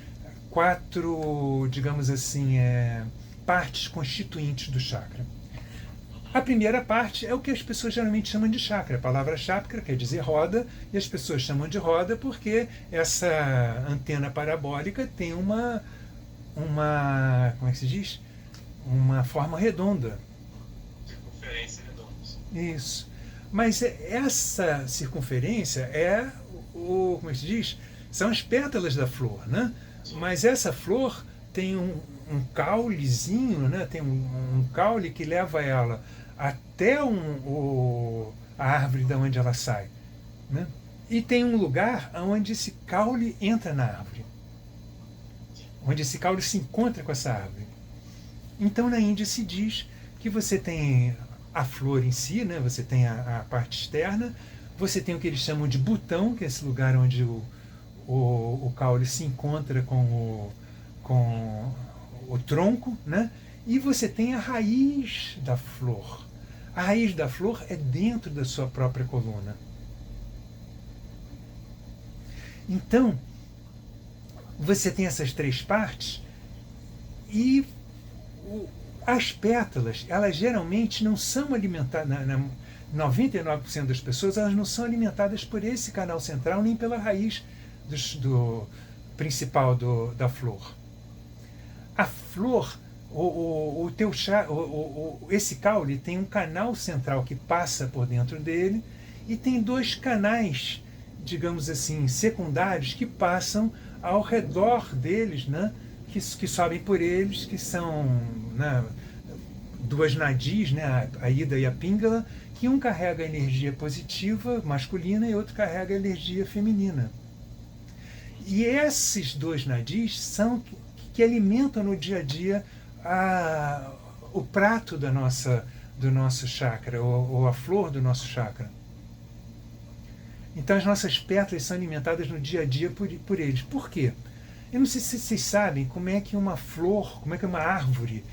4, digamos assim, partes constituintes do chakra. A primeira parte é o que as pessoas geralmente chamam de chakra. A palavra chakra quer dizer roda, e as pessoas chamam de roda porque essa antena parabólica tem uma como é que se diz? Uma forma redonda. Circunferência redonda. Isso. Mas essa circunferência como é que se diz? São as pétalas da flor, né? Mas essa flor tem um caulezinho, né? Tem um caule que leva ela até a árvore de onde ela sai, né? E tem um lugar onde esse caule entra na árvore, onde esse caule se encontra com essa árvore. Então na Índia se diz que você tem a flor em si, né? Você tem a parte externa, você tem o que eles chamam de botão, que é esse lugar onde o caule se encontra com o tronco, né? E você tem a raiz da flor. A raiz da flor é dentro da sua própria coluna. Então, você tem essas três partes e as pétalas, elas geralmente não são alimentadas, 99% das pessoas, elas não são alimentadas por esse canal central nem pela raiz do principal da flor. A flor, esse caule tem um canal central que passa por dentro dele e tem dois canais, digamos assim, secundários que passam ao redor deles, né? Que sobem por eles, que são, né, duas nadis, né, a Ida e a Pingala, que um carrega a energia positiva, masculina, e outro carrega a energia feminina. E esses dois nadis são que alimentam no dia a dia o prato do nosso chakra, ou a flor do nosso chakra. Então as nossas pétalas são alimentadas no dia a dia por eles. Por quê? Eu não sei se vocês sabem como é que uma flor, como é que uma árvore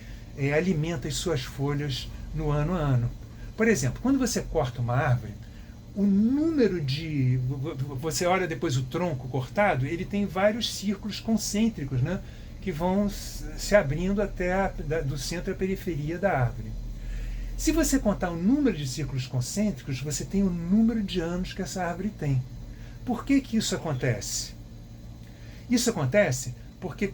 alimenta as suas folhas no ano a ano. Por exemplo, quando você corta uma árvore, o número de... Você olha depois o tronco cortado, ele tem vários círculos concêntricos, né, que vão se abrindo até do centro à periferia da árvore. Se você contar o número de círculos concêntricos, você tem o número de anos que essa árvore tem. Por que isso acontece? Isso acontece porque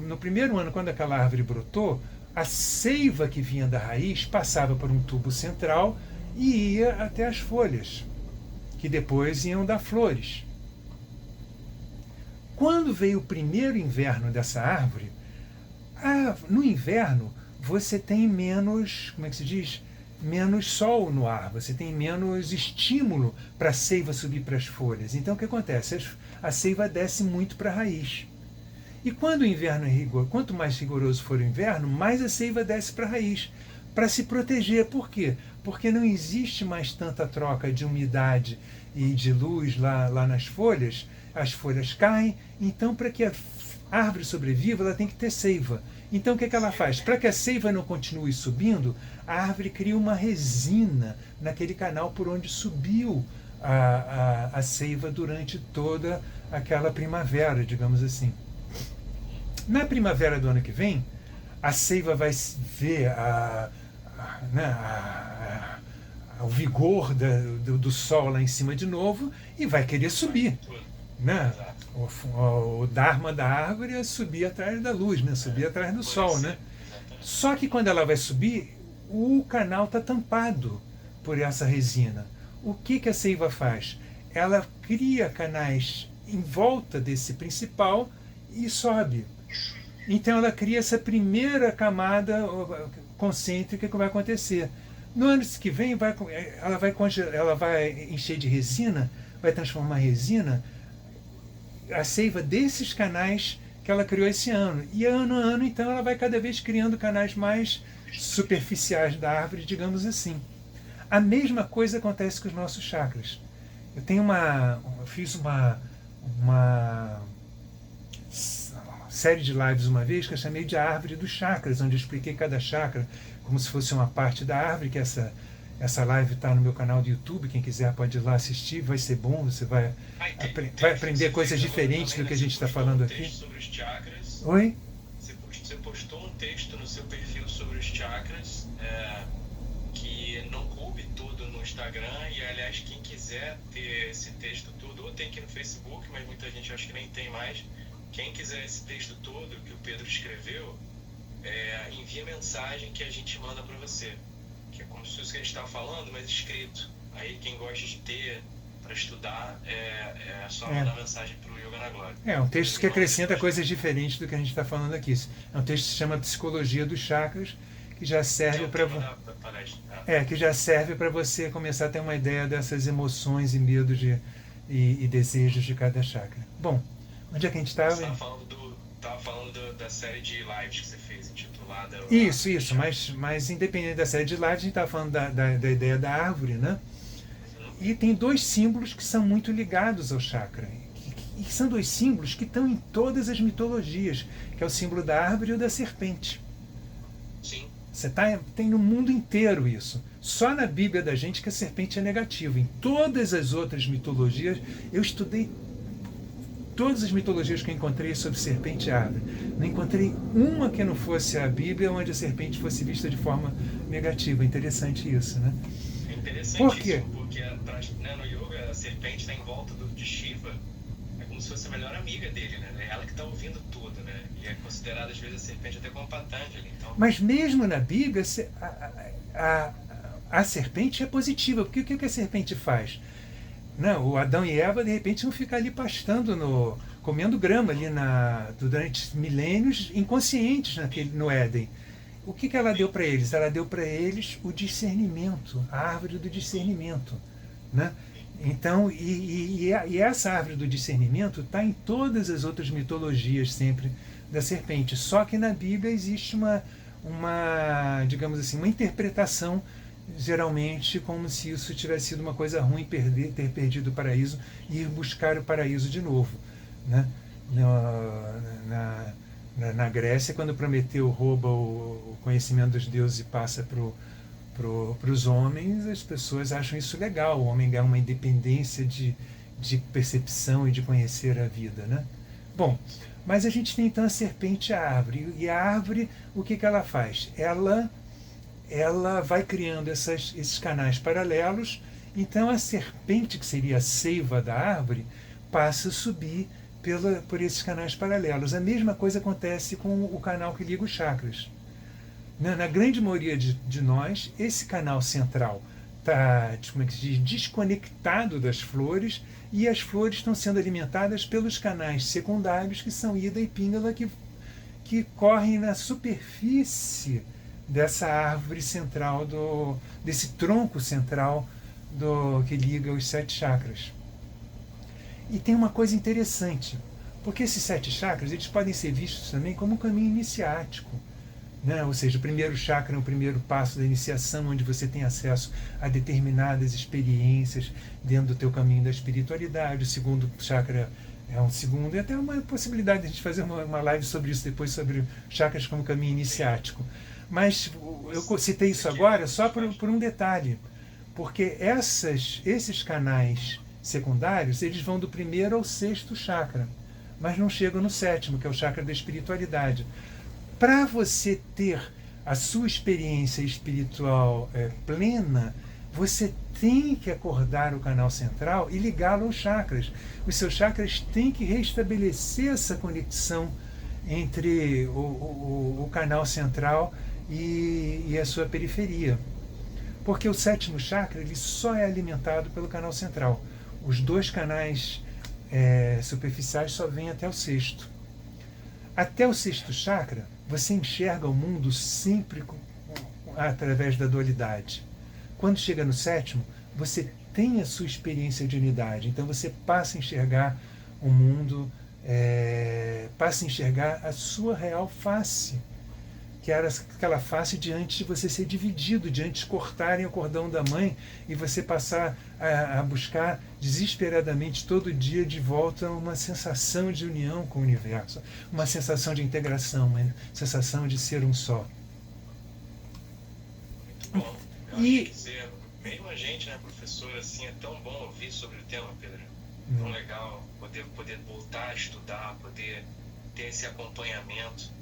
no primeiro ano, quando aquela árvore brotou, a seiva que vinha da raiz passava por um tubo central e ia até as folhas, que depois iam dar flores. Quando veio o primeiro inverno dessa árvore, no inverno você tem menos, como é que se diz? Menos sol no ar, você tem menos estímulo para a seiva subir para as folhas. Então o que acontece? A seiva desce muito para a raiz. E quando o inverno é rigoroso, quanto mais rigoroso for o inverno, mais a seiva desce para a raiz, para se proteger. Por quê? Porque não existe mais tanta troca de umidade e de luz lá nas folhas, as folhas caem, então para que a árvore sobreviva, ela tem que ter seiva. Então o que ela faz? Para que a seiva não continue subindo, a árvore cria uma resina naquele canal por onde subiu a seiva durante toda aquela primavera, digamos assim. Na primavera do ano que vem, a seiva vai ver o vigor do sol lá em cima de novo e vai querer subir, né? O dharma da árvore é subir atrás da luz, né? Subir atrás do sol, né? Só que quando ela vai subir, o canal está tampado por essa resina. O que a seiva faz? Ela cria canais em volta desse principal e sobe. Então ela cria essa primeira camada concêntrica que vai acontecer. No ano que vem, ela vai encher de resina, vai transformar resina, a seiva desses canais que ela criou esse ano. E ano a ano, então, ela vai cada vez criando canais mais superficiais da árvore, digamos assim. A mesma coisa acontece com os nossos chakras. Eu fiz uma série de lives uma vez que eu chamei de Árvore dos Chakras, onde eu expliquei cada chakra como se fosse uma parte da árvore, que essa live está no meu canal do YouTube, quem quiser pode ir lá assistir, vai ser bom, você vai aprender coisas diferentes do que a gente está falando aqui. Sobre os chakras. Oi? Você postou um texto no seu perfil sobre os chakras, que não coube tudo no Instagram, e aliás, quem quiser ter esse texto todo, ou tem aqui no Facebook, mas muita gente acho que nem tem mais, quem quiser esse texto todo que o Pedro escreveu, envia mensagem que a gente manda para você. Que é como se fosse o que a gente estava falando, mas escrito. Aí quem gosta de ter para estudar, é só mandar mensagem para o Yoga na Glória. É um texto que acrescenta coisas diferentes do que a gente está falando aqui. É um texto que se chama Psicologia dos Chakras, que já serve para você começar a ter uma ideia dessas emoções e medos e desejos de cada chakra. Bom, onde é que a gente estava? Você tava falando da série de lives que você fez, intitulada... Isso, mas independente da série de lives, a gente estava falando da ideia da árvore, né? E tem dois símbolos que são muito ligados ao chakra. E são dois símbolos que estão em todas as mitologias, que é o símbolo da árvore e o da serpente. Sim. Tem no mundo inteiro isso. Só na Bíblia da gente que a serpente é negativa. Em todas as outras mitologias, eu estudei todas as mitologias que eu encontrei sobre serpente e árvore. Não encontrei uma que não fosse a Bíblia onde a serpente fosse vista de forma negativa. Interessante isso, né? É interessante. Por quê? Isso, porque no yoga a serpente está em volta de Shiva, é como se fosse a melhor amiga dele, né? É ela que está ouvindo tudo, né? E é considerada às vezes a serpente até como Patanjali. Então... Mas mesmo na Bíblia, a serpente é positiva, porque o que a serpente faz? Não, o Adão e Eva, de repente, vão ficar ali pastando, comendo grama ali durante milênios, inconscientes no Éden. O que ela deu para eles? Ela deu para eles o discernimento, a árvore do discernimento. Né? Então, e essa árvore do discernimento está em todas as outras mitologias sempre da serpente. Só que na Bíblia existe uma digamos assim, uma interpretação geralmente como se isso tivesse sido uma coisa ruim, ter perdido o paraíso e ir buscar o paraíso de novo. Né? Na Grécia, quando Prometeu rouba o conhecimento dos deuses e passa para os homens, as pessoas acham isso legal. O homem ganha uma independência de percepção e de conhecer a vida. Né? Bom, mas a gente tem então a serpente e a árvore. E a árvore, o que ela faz? Ela vai criando esses canais paralelos, então a serpente, que seria a seiva da árvore, passa a subir por esses canais paralelos. A mesma coisa acontece com o canal que liga os chakras. Na grande maioria de nós, esse canal central está, como é que se diz, desconectado das flores, e as flores estão sendo alimentadas pelos canais secundários, que são Ida e Pingala, que correm na superfície dessa árvore central, desse tronco central que liga os 7 chakras. E tem uma coisa interessante, porque esses 7 chakras eles podem ser vistos também como um caminho iniciático. Né? Ou seja, o primeiro chakra é o primeiro passo da iniciação, onde você tem acesso a determinadas experiências dentro do teu caminho da espiritualidade. O segundo chakra é um segundo, e até uma possibilidade de a gente fazer uma live sobre isso depois, sobre chakras como caminho iniciático. Mas eu citei isso agora só por um detalhe, porque esses canais secundários, eles vão do primeiro ao 6º chakra, mas não chegam no 7º, que é o chakra da espiritualidade. Para você ter a sua experiência espiritual plena, você tem que acordar o canal central e ligá-lo aos chakras. Os seus chakras têm que restabelecer essa conexão entre o canal central e a sua periferia. Porque o 7º chakra ele só é alimentado pelo canal central. Os 2 canais superficiais só vêm até o 6º. Até o 6º chakra, você enxerga o mundo sempre através da dualidade. Quando chega no 7º, você tem a sua experiência de unidade. Então você passa a enxergar o mundo, passa a enxergar a sua real face, que era aquela face de antes de você ser dividido, de antes de cortarem o cordão da mãe e você passar a buscar desesperadamente todo dia de volta uma sensação de união com o universo, uma sensação de integração, uma sensação de ser um só. Muito bom. Eu acho que mesmo a gente, né, professor, assim, é tão bom ouvir sobre o tema, Pedro. Tão legal poder voltar a estudar, poder ter esse acompanhamento.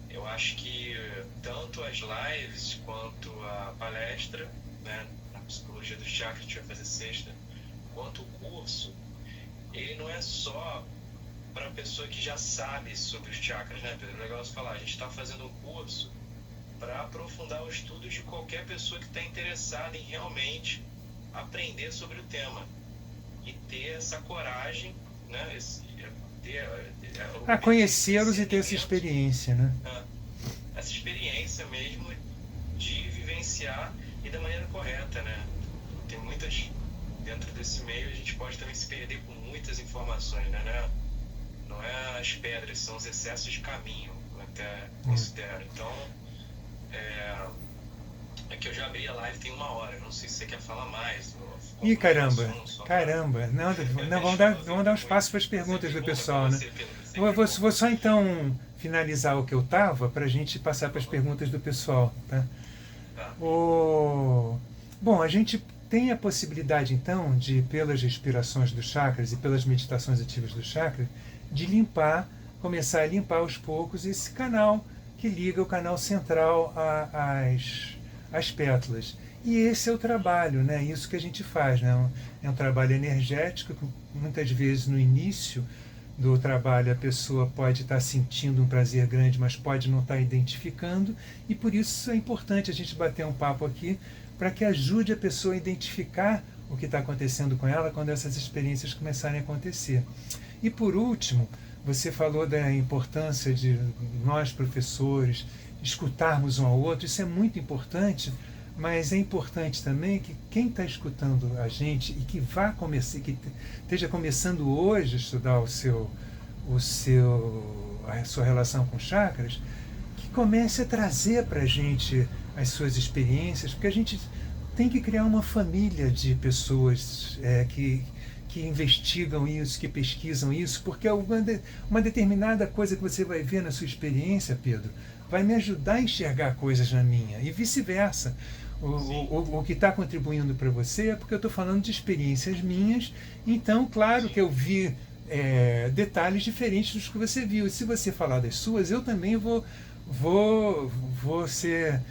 Eu acho que tanto as lives quanto a palestra, né, na Psicologia do Chakra, que a gente vai fazer sexta, quanto o curso, ele não é só para a pessoa que já sabe sobre os chakras, né, Pedro? É legal você falar, a gente está fazendo um curso para aprofundar o estudo de qualquer pessoa que está interessada em realmente aprender sobre o tema e ter essa coragem, né, a conhecê-los e ter essa experiência, né? Essa experiência mesmo de vivenciar e da maneira correta, né? Tem muitas dentro desse meio a gente pode também se perder com muitas informações, né? Não é as pedras, são os excessos de caminho, eu até considero. Então, é que eu já abri a live tem 1 hora, eu não sei se você quer falar mais. Ih, caramba, caramba. Não, vamos dar um espaço para as perguntas do pessoal, né? Vou só então finalizar o que eu estava para a gente passar para as perguntas do pessoal, tá? Bom, a gente tem a possibilidade então de, pelas respirações dos chakras e pelas meditações ativas do chakra, de começar a limpar aos poucos esse canal que liga o canal central às pétalas. E esse é o trabalho, né? Isso que a gente faz, né? É um trabalho energético, que muitas vezes no início do trabalho a pessoa pode estar sentindo um prazer grande, mas pode não estar identificando, e por isso é importante a gente bater um papo aqui para que ajude a pessoa a identificar o que está acontecendo com ela quando essas experiências começarem a acontecer. E por último, você falou da importância de nós, professores, escutarmos um ao outro. Isso é muito importante, mas é importante também que quem está escutando a gente e que que esteja começando hoje a estudar a sua relação com chakras, que comece a trazer para a gente as suas experiências, porque a gente tem que criar uma família de pessoas que investigam isso, que pesquisam isso, porque uma determinada coisa que você vai ver na sua experiência, Pedro, vai me ajudar a enxergar coisas na minha, e vice-versa. O que está contribuindo para você é porque eu estou falando de experiências minhas, então, claro que eu vi detalhes diferentes dos que você viu. E se você falar das suas, eu também vou ser,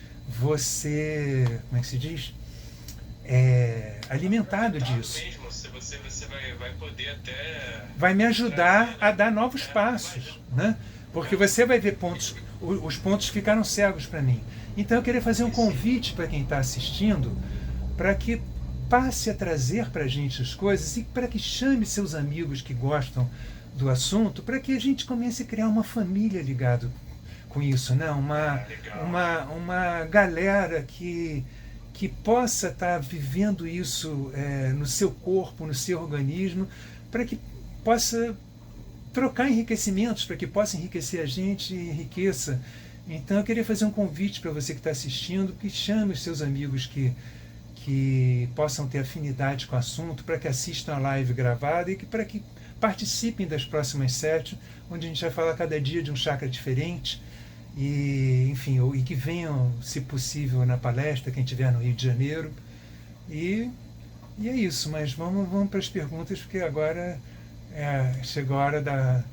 como é que se diz? Alimentado disso. Mesmo, você vai poder até... Vai me ajudar a dar novos passos, né? Porque você vai ver pontos, os pontos ficaram cegos para mim. Então eu queria fazer um convite para quem está assistindo, para que passe a trazer para a gente as coisas e para que chame seus amigos que gostam do assunto, para que a gente comece a criar uma família ligada com isso, né? Uma galera que possa estar vivendo isso no seu corpo, no seu organismo, para que possa trocar enriquecimentos, para que possa enriquecer a gente e enriqueça. Então eu queria fazer um convite para você que está assistindo, que chame os seus amigos que possam ter afinidade com o assunto, para que assistam a live gravada e para que participem das próximas 7, onde a gente vai falar cada dia de um chakra diferente. E, enfim, e que venham, se possível, na palestra, quem estiver no Rio de Janeiro. E é isso, mas vamos para as perguntas, porque agora chegou a hora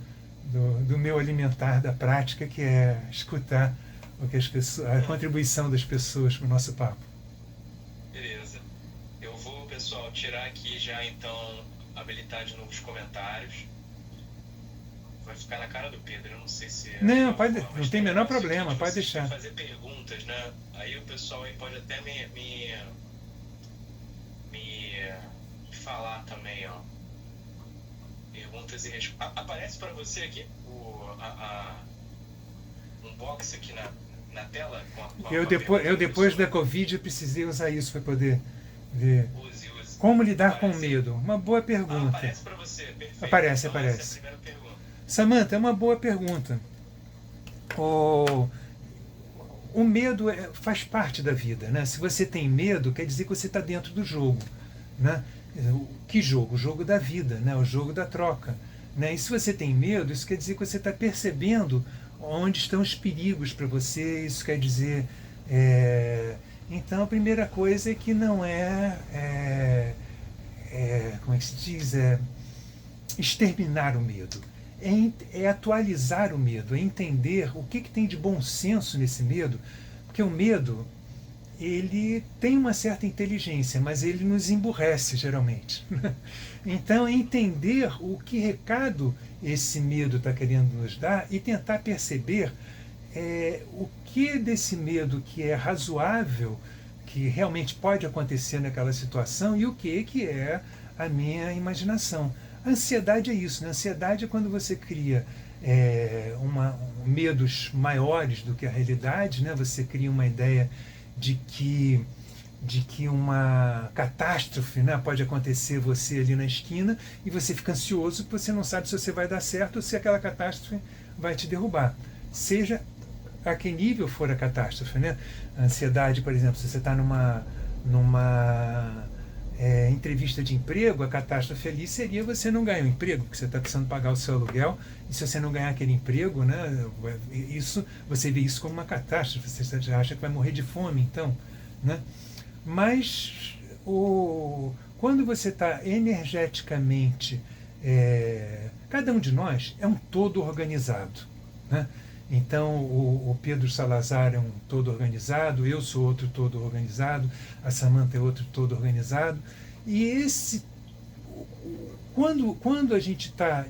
do meu alimentar da prática, que é escutar a contribuição das pessoas para o nosso papo. Beleza. Eu vou, pessoal, tirar aqui já, então, habilitar de novo os comentários. Vai ficar na cara do Pedro, eu não sei se... Não tem o menor problema, pode deixar. Fazer perguntas, né? Aí o pessoal aí pode até me falar também, ó. Perguntas e respostas. Aparece para você aqui um box aqui na tela? Eu depois da Covid, eu precisei usar isso para poder ver. Use. Como lidar com o medo? Uma boa pergunta. Aparece para você, perfeito. Aparece. Essa é a primeira pergunta. Samantha, é uma boa pergunta. O medo faz parte da vida, né? Se você tem medo, quer dizer que você está dentro do jogo, né? Que jogo? O jogo da vida, né? O jogo da troca, né? E se você tem medo, isso quer dizer que você está percebendo onde estão os perigos para você. Isso quer dizer... Então, a primeira coisa é que não como é que se diz? Exterminar o medo. É atualizar o medo, é entender o que tem de bom senso nesse medo, porque o medo, ele tem uma certa inteligência, mas ele nos emburrece geralmente. Então é entender o que recado esse medo está querendo nos dar e tentar perceber o que desse medo que é razoável, que realmente pode acontecer naquela situação, e o que é a minha imaginação. A ansiedade é isso, né? A ansiedade é quando você cria medos maiores do que a realidade, né? Você cria uma ideia de que de que uma catástrofe, né, pode acontecer você ali na esquina e você fica ansioso porque você não sabe se você vai dar certo ou se aquela catástrofe vai te derrubar. Seja a que nível for a catástrofe, né? A ansiedade, por exemplo, se você está numa entrevista de emprego, a catástrofe ali seria você não ganhar um emprego, porque você está precisando pagar o seu aluguel, e se você não ganhar aquele emprego, né, isso, você vê isso como uma catástrofe, você já acha que vai morrer de fome, então, né? Mas quando você está energeticamente, cada um de nós é um todo organizado, né? Então, o Pedro Salazar é um todo organizado, eu sou outro todo organizado, a Samantha é outro todo organizado. E quando a gente está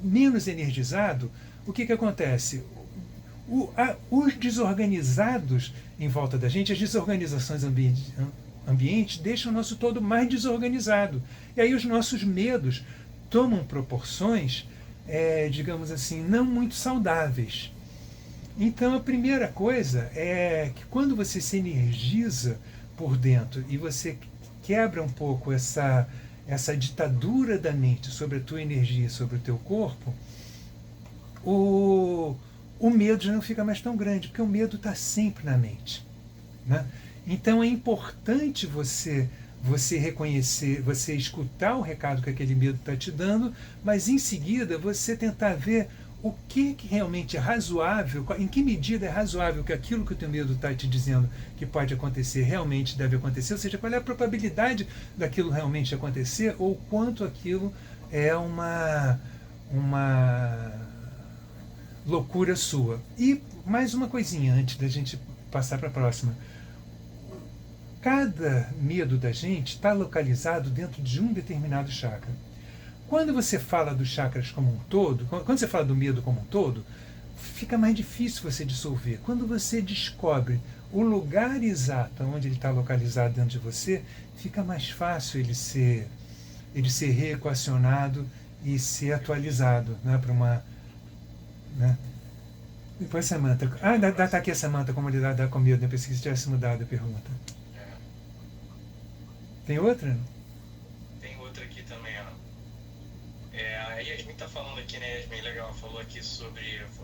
menos energizado, o que acontece? Os desorganizados em volta da gente, as desorganizações ambientes deixam o nosso todo mais desorganizado. E aí os nossos medos tomam proporções, digamos assim, não muito saudáveis. Então a primeira coisa é que quando você se energiza por dentro e você quebra um pouco essa ditadura da mente sobre a tua energia, sobre o teu corpo, o medo já não fica mais tão grande, porque o medo está sempre na mente, né? Então é importante você reconhecer, você escutar o recado que aquele medo está te dando, mas em seguida você tentar ver o que realmente é razoável, em que medida é razoável que aquilo que o teu medo está te dizendo que pode acontecer realmente deve acontecer, ou seja, qual é a probabilidade daquilo realmente acontecer, ou quanto aquilo é uma loucura sua. E mais uma coisinha antes da gente passar para a próxima. Cada medo da gente está localizado dentro de um determinado chakra. Quando você fala dos chakras como um todo, quando você fala do medo como um todo, fica mais difícil você dissolver. Quando você descobre o lugar exato onde ele está localizado dentro de você, fica mais fácil ele ser reequacionado e ser atualizado, né, para uma... Né? Depois Samantha. Tá aqui a Samantha, como lidar com medo, eu pensei que você tivesse mudado a pergunta. Tem outra? Tem outra aqui também, ó. A Yasmin tá falando aqui, né, Yasmin? Legal, falou aqui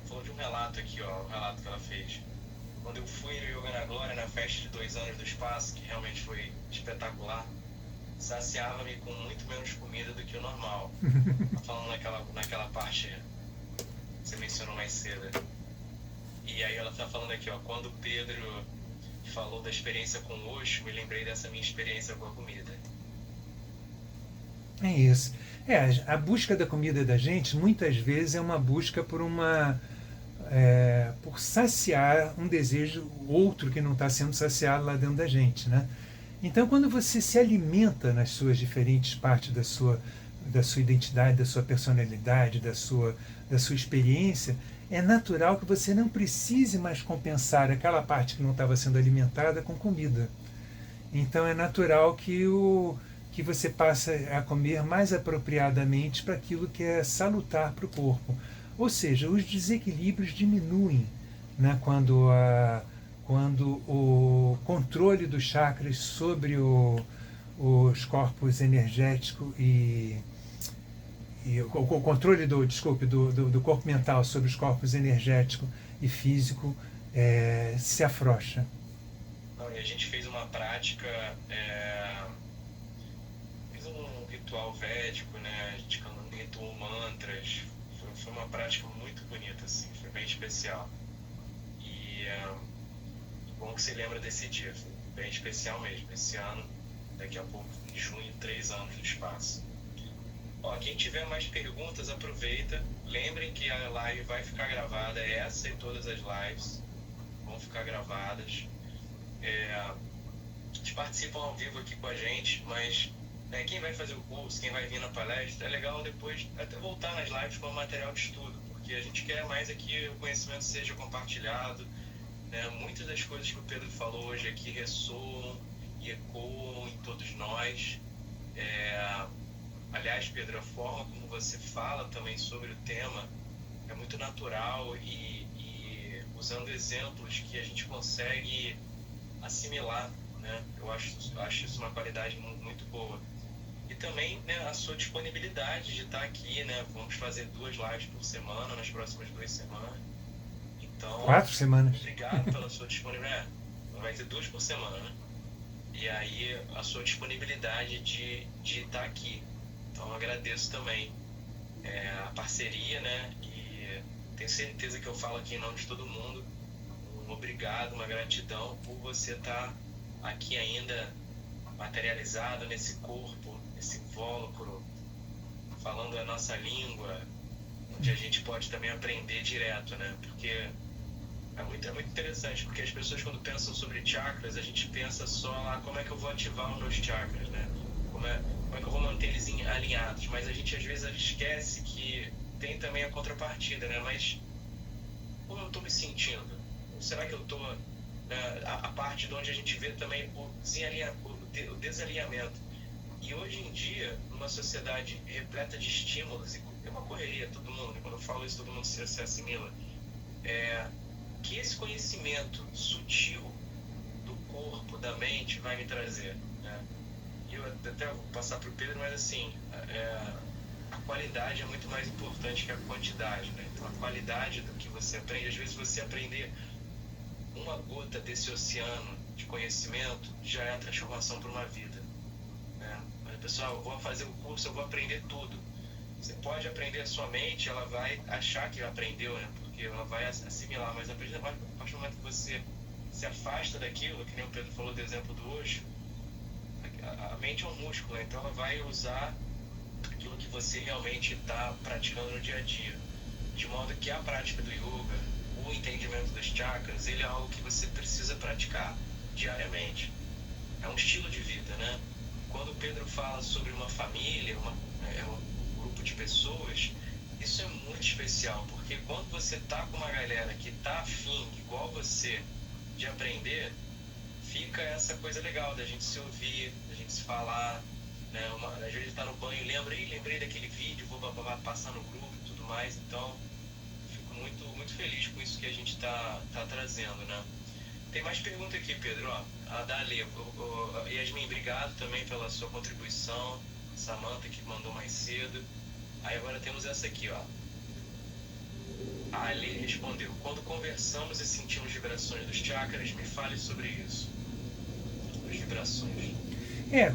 falou de um relato aqui, ó, o relato que ela fez. Quando eu fui no Yoga na Glória, na festa de 2 anos do espaço, que realmente foi espetacular, saciava-me com muito menos comida do que o normal. Tá falando naquela parte que você mencionou mais cedo. E aí ela tá falando aqui, ó, quando o Pedro falou da experiência com o Osho, me lembrei dessa minha experiência com a comida. É isso. A busca da comida da gente, muitas vezes, é uma busca por saciar um desejo outro que não está sendo saciado lá dentro da gente, né? Então, quando você se alimenta nas suas diferentes partes da sua identidade, da sua personalidade, da sua experiência, é natural que você não precise mais compensar aquela parte que não estava sendo alimentada com comida. Então é natural que você passe a comer mais apropriadamente para aquilo que é salutar para o corpo. Ou seja, os desequilíbrios diminuem, né, quando o controle dos chakras sobre os corpos energéticos e o controle do corpo mental sobre os corpos energético e físico se afrouxa. E a gente fez uma prática, fez um ritual védico, né? A gente cantou mantras. Foi uma prática muito bonita, assim, foi bem especial. E bom que você lembra desse dia, foi bem especial mesmo. Esse ano, daqui a pouco, em junho, 3 anos do espaço. Ó, quem tiver mais perguntas, aproveita. Lembrem que a live vai ficar gravada, essa e todas as lives vão ficar gravadas. Eles participam ao vivo aqui com a gente, mas quem vai fazer o curso, quem vai vir na palestra, é legal depois até voltar nas lives com o material de estudo, porque a gente quer mais aqui o conhecimento seja compartilhado, né? Muitas das coisas que o Pedro falou hoje aqui ressoam e ecoam em todos nós. Aliás, Pedro, a forma como você fala também sobre o tema é muito natural e usando exemplos que a gente consegue assimilar, né? Eu acho isso uma qualidade muito boa. E também, né, a sua disponibilidade de estar aqui, né? Vamos fazer 2 lives por semana nas próximas 2 semanas. Então, 4 semanas. obrigado pela sua disponibilidade. Vai ser 2 por semana, né? E aí a sua disponibilidade de estar aqui. Então eu agradeço também a parceria, né? E tenho certeza que eu falo aqui em nome de todo mundo. Um obrigado, uma gratidão por você estar aqui ainda materializado nesse corpo, nesse invólucro, falando a nossa língua, onde a gente pode também aprender direto, né? Porque é muito interessante, porque as pessoas quando pensam sobre chakras, a gente pensa só lá como é que eu vou ativar os meus chakras, né? Como é que eu vou manter eles alinhados, mas a gente às vezes esquece que tem também a contrapartida, né? Mas como eu estou me sentindo? Será que eu estou... a parte de onde a gente vê também o desalinhamento. E hoje em dia, numa sociedade repleta de estímulos, e é uma correria, todo mundo, quando eu falo isso, todo mundo se assimila, que esse conhecimento sutil do corpo, da mente, vai me trazer, né? E eu até vou passar para o Pedro, mas assim, a qualidade é muito mais importante que a quantidade, né? Então a qualidade do que você aprende, às vezes você aprender uma gota desse oceano de conhecimento já é a transformação para uma vida, né? Mas, pessoal, eu vou fazer o curso, eu vou aprender tudo. Você pode aprender a sua mente, ela vai achar que aprendeu, né? Porque ela vai assimilar, mas a partir do momento que você se afasta daquilo, que nem o Pedro falou do exemplo do Osho, a mente é um músculo, então ela vai usar aquilo que você realmente está praticando no dia a dia. De modo que a prática do yoga, o entendimento dos chakras, ele é algo que você precisa praticar diariamente. É um estilo de vida, né? Quando o Pedro fala sobre uma família, um grupo de pessoas, isso é muito especial, porque quando você tá com uma galera que tá afim, igual você, de aprender, fica essa coisa legal da gente se ouvir, da gente se falar, né? Às vezes tá no banho, lembrei daquele vídeo, vou passar no grupo e tudo mais, então fico muito feliz com isso que a gente tá trazendo, né? Tem mais pergunta aqui, Pedro, ó, a da Ale. Yasmin, obrigado também pela sua contribuição, Samantha que mandou mais cedo. Aí agora temos essa aqui, ó. A Ale respondeu: quando conversamos e sentimos vibrações dos chakras, me fale sobre isso. As vibrações.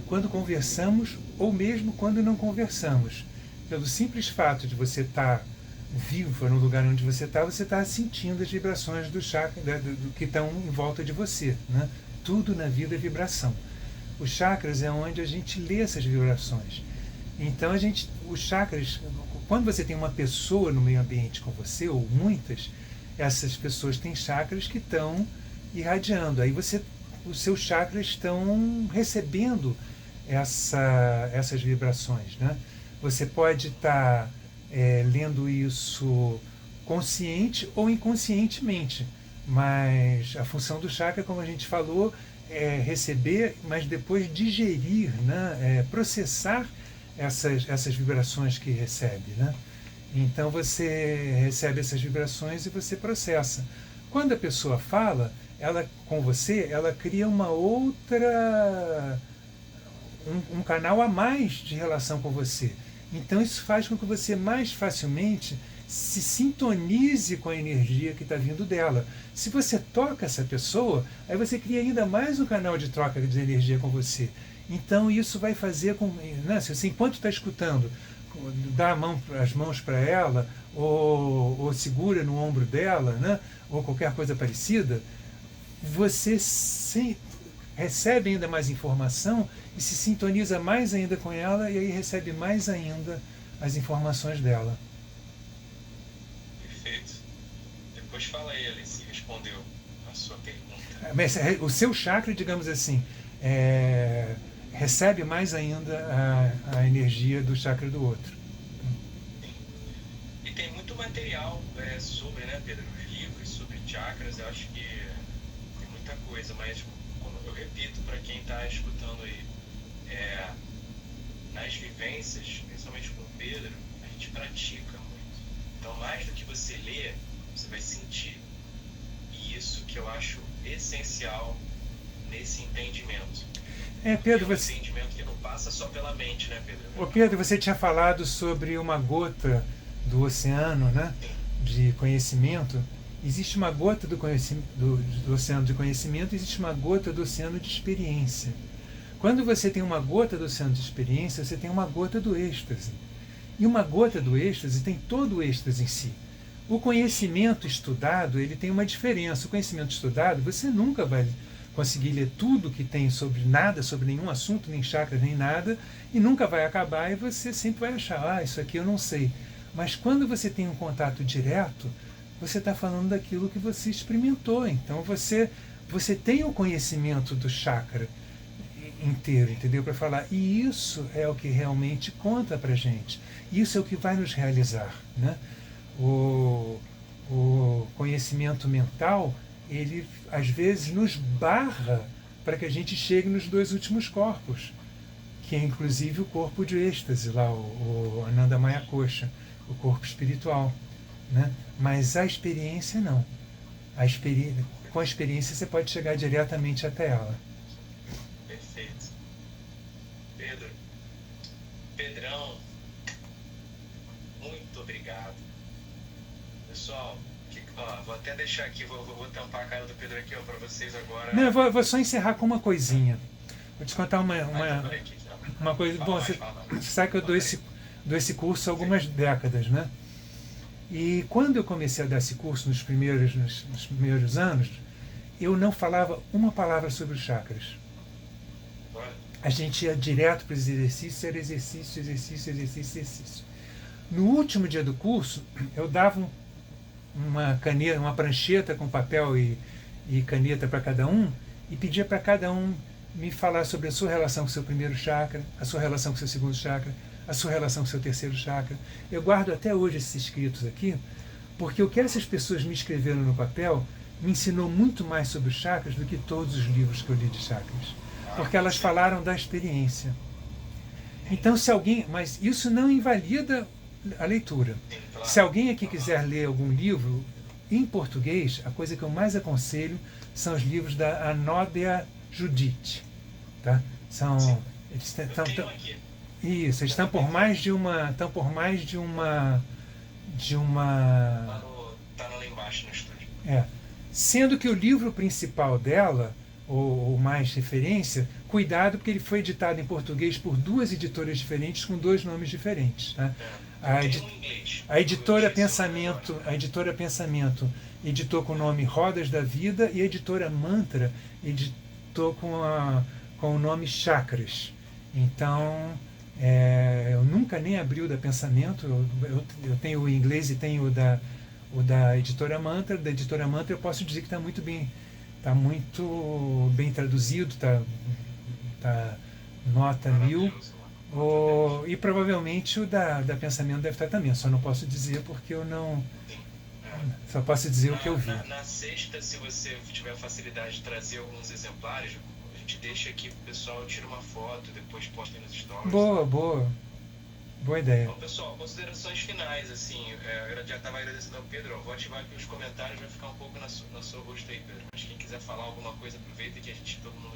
Quando conversamos ou mesmo quando não conversamos. Pelo simples fato de você estar vivo no lugar onde você está sentindo as vibrações do chakra, do que estão em volta de você, né? Tudo na vida é vibração. Os chakras é onde a gente lê essas vibrações. Então os chakras, quando você tem uma pessoa no meio ambiente com você, ou muitas, essas pessoas têm chakras que estão irradiando. Aí os seus chakras estão recebendo essas vibrações, né? Você pode estar lendo isso consciente ou inconscientemente, mas a função do chakra, como a gente falou, é receber, mas depois digerir, né? Processar essas vibrações que recebe, né? Então você recebe essas vibrações e você processa. Quando a pessoa fala, ela com você, ela cria uma outra um canal a mais de relação com você. Então isso faz com que você mais facilmente se sintonize com a energia que está vindo dela. Se você toca essa pessoa, aí você cria ainda mais um canal de troca de energia com você. Então isso vai fazer com, né, se você enquanto está escutando, dá as mãos para ela, ou segura no ombro dela, né, ou qualquer coisa parecida, você recebe ainda mais informação e se sintoniza mais ainda com ela, e aí recebe mais ainda as informações dela. Perfeito. Depois fala ele se respondeu a sua pergunta. Mas o seu chakra, digamos assim, recebe mais ainda a energia do chakra do outro. Sim. E tem muito material sobre, né, Pedro, os livros sobre chakras. Eu acho que tem muita coisa, mas como eu repito para quem está escutando aí, nas vivências, principalmente com o Pedro, a gente pratica muito. Então, mais do que você ler, você vai sentir. E isso que eu acho essencial nesse entendimento. Pedro, é um entendimento que não passa só pela mente, né, Pedro? Pedro, você tinha falado sobre uma gota do oceano, né, de conhecimento. Existe uma gota do oceano de conhecimento, existe uma gota do oceano de experiência. Quando você tem uma gota do oceano de experiência, você tem uma gota do êxtase. E uma gota do êxtase tem todo o êxtase em si. O conhecimento estudado, ele tem uma diferença. O conhecimento estudado, você nunca vai conseguir ler tudo que tem sobre nada, sobre nenhum assunto, nem chakra, nem nada, e nunca vai acabar, e você sempre vai achar, isso aqui eu não sei. Mas quando você tem um contato direto, você está falando daquilo que você experimentou. Então você tem o conhecimento do chakra inteiro, entendeu? Para falar. E isso é o que realmente conta para gente. Isso é o que vai nos realizar, né? O conhecimento mental, ele às vezes nos barra para que a gente chegue nos dois últimos corpos, que é inclusive o corpo de êxtase, lá, o Ananda Maya Kosha, o corpo espiritual, né? Mas a experiência não. Com a experiência você pode chegar diretamente até ela. Perfeito. Pedrão, muito obrigado. Pessoal, vou até deixar aqui, vou tampar a cara do Pedro aqui, para vocês agora. Não, eu vou só encerrar com uma coisinha. Vou te contar uma coisa. Bom, você sabe que eu dou esse curso há algumas décadas, né? E quando eu comecei a dar esse curso, nos primeiros anos, eu não falava uma palavra sobre os chakras. A gente ia direto para os exercícios, era exercício, exercício, exercício, exercício. No último dia do curso, eu dava uma caneta, uma prancheta com papel e caneta para cada um, e pedia para cada um me falar sobre a sua relação com o seu primeiro chakra, a sua relação com o seu segundo chakra, a sua relação com o seu terceiro chakra. Eu guardo até hoje esses escritos aqui, porque o que essas pessoas me escreveram no papel me ensinou muito mais sobre os chakras do que todos os livros que eu li de chakras. Porque elas falaram da experiência. Então, mas isso não invalida a leitura. Se alguém aqui quiser ler algum livro em português, a coisa que eu mais aconselho são os livros da Anodea Judith. Tá? Eles estão por mais de uma. Tá lá embaixo no estúdio. Sendo que o livro principal dela, ou mais referência, cuidado, porque ele foi editado em português por duas editoras diferentes com dois nomes diferentes. Tá? A editora Pensamento editou com o nome Rodas da Vida, e a editora Mantra editou com o nome Chakras. Então, eu nunca nem abri o da Pensamento, eu tenho o inglês e tenho o da editora Mantra. Da editora Mantra eu posso dizer que está muito bem traduzido, tá nota 1000. E provavelmente o da Pensamento deve estar também, só não posso dizer porque eu não. Só posso dizer o que eu vi. Na sexta, se você tiver facilidade de trazer alguns exemplares, a gente deixa aqui pro pessoal, tira uma foto, depois posta nos stories. Boa ideia. Bom, pessoal, considerações finais, assim, eu já estava agradecendo ao Pedro, vou ativar aqui os comentários, vai ficar um pouco na sua rosto aí, Pedro. Mas quem quiser falar alguma coisa, aproveita que a gente todo mundo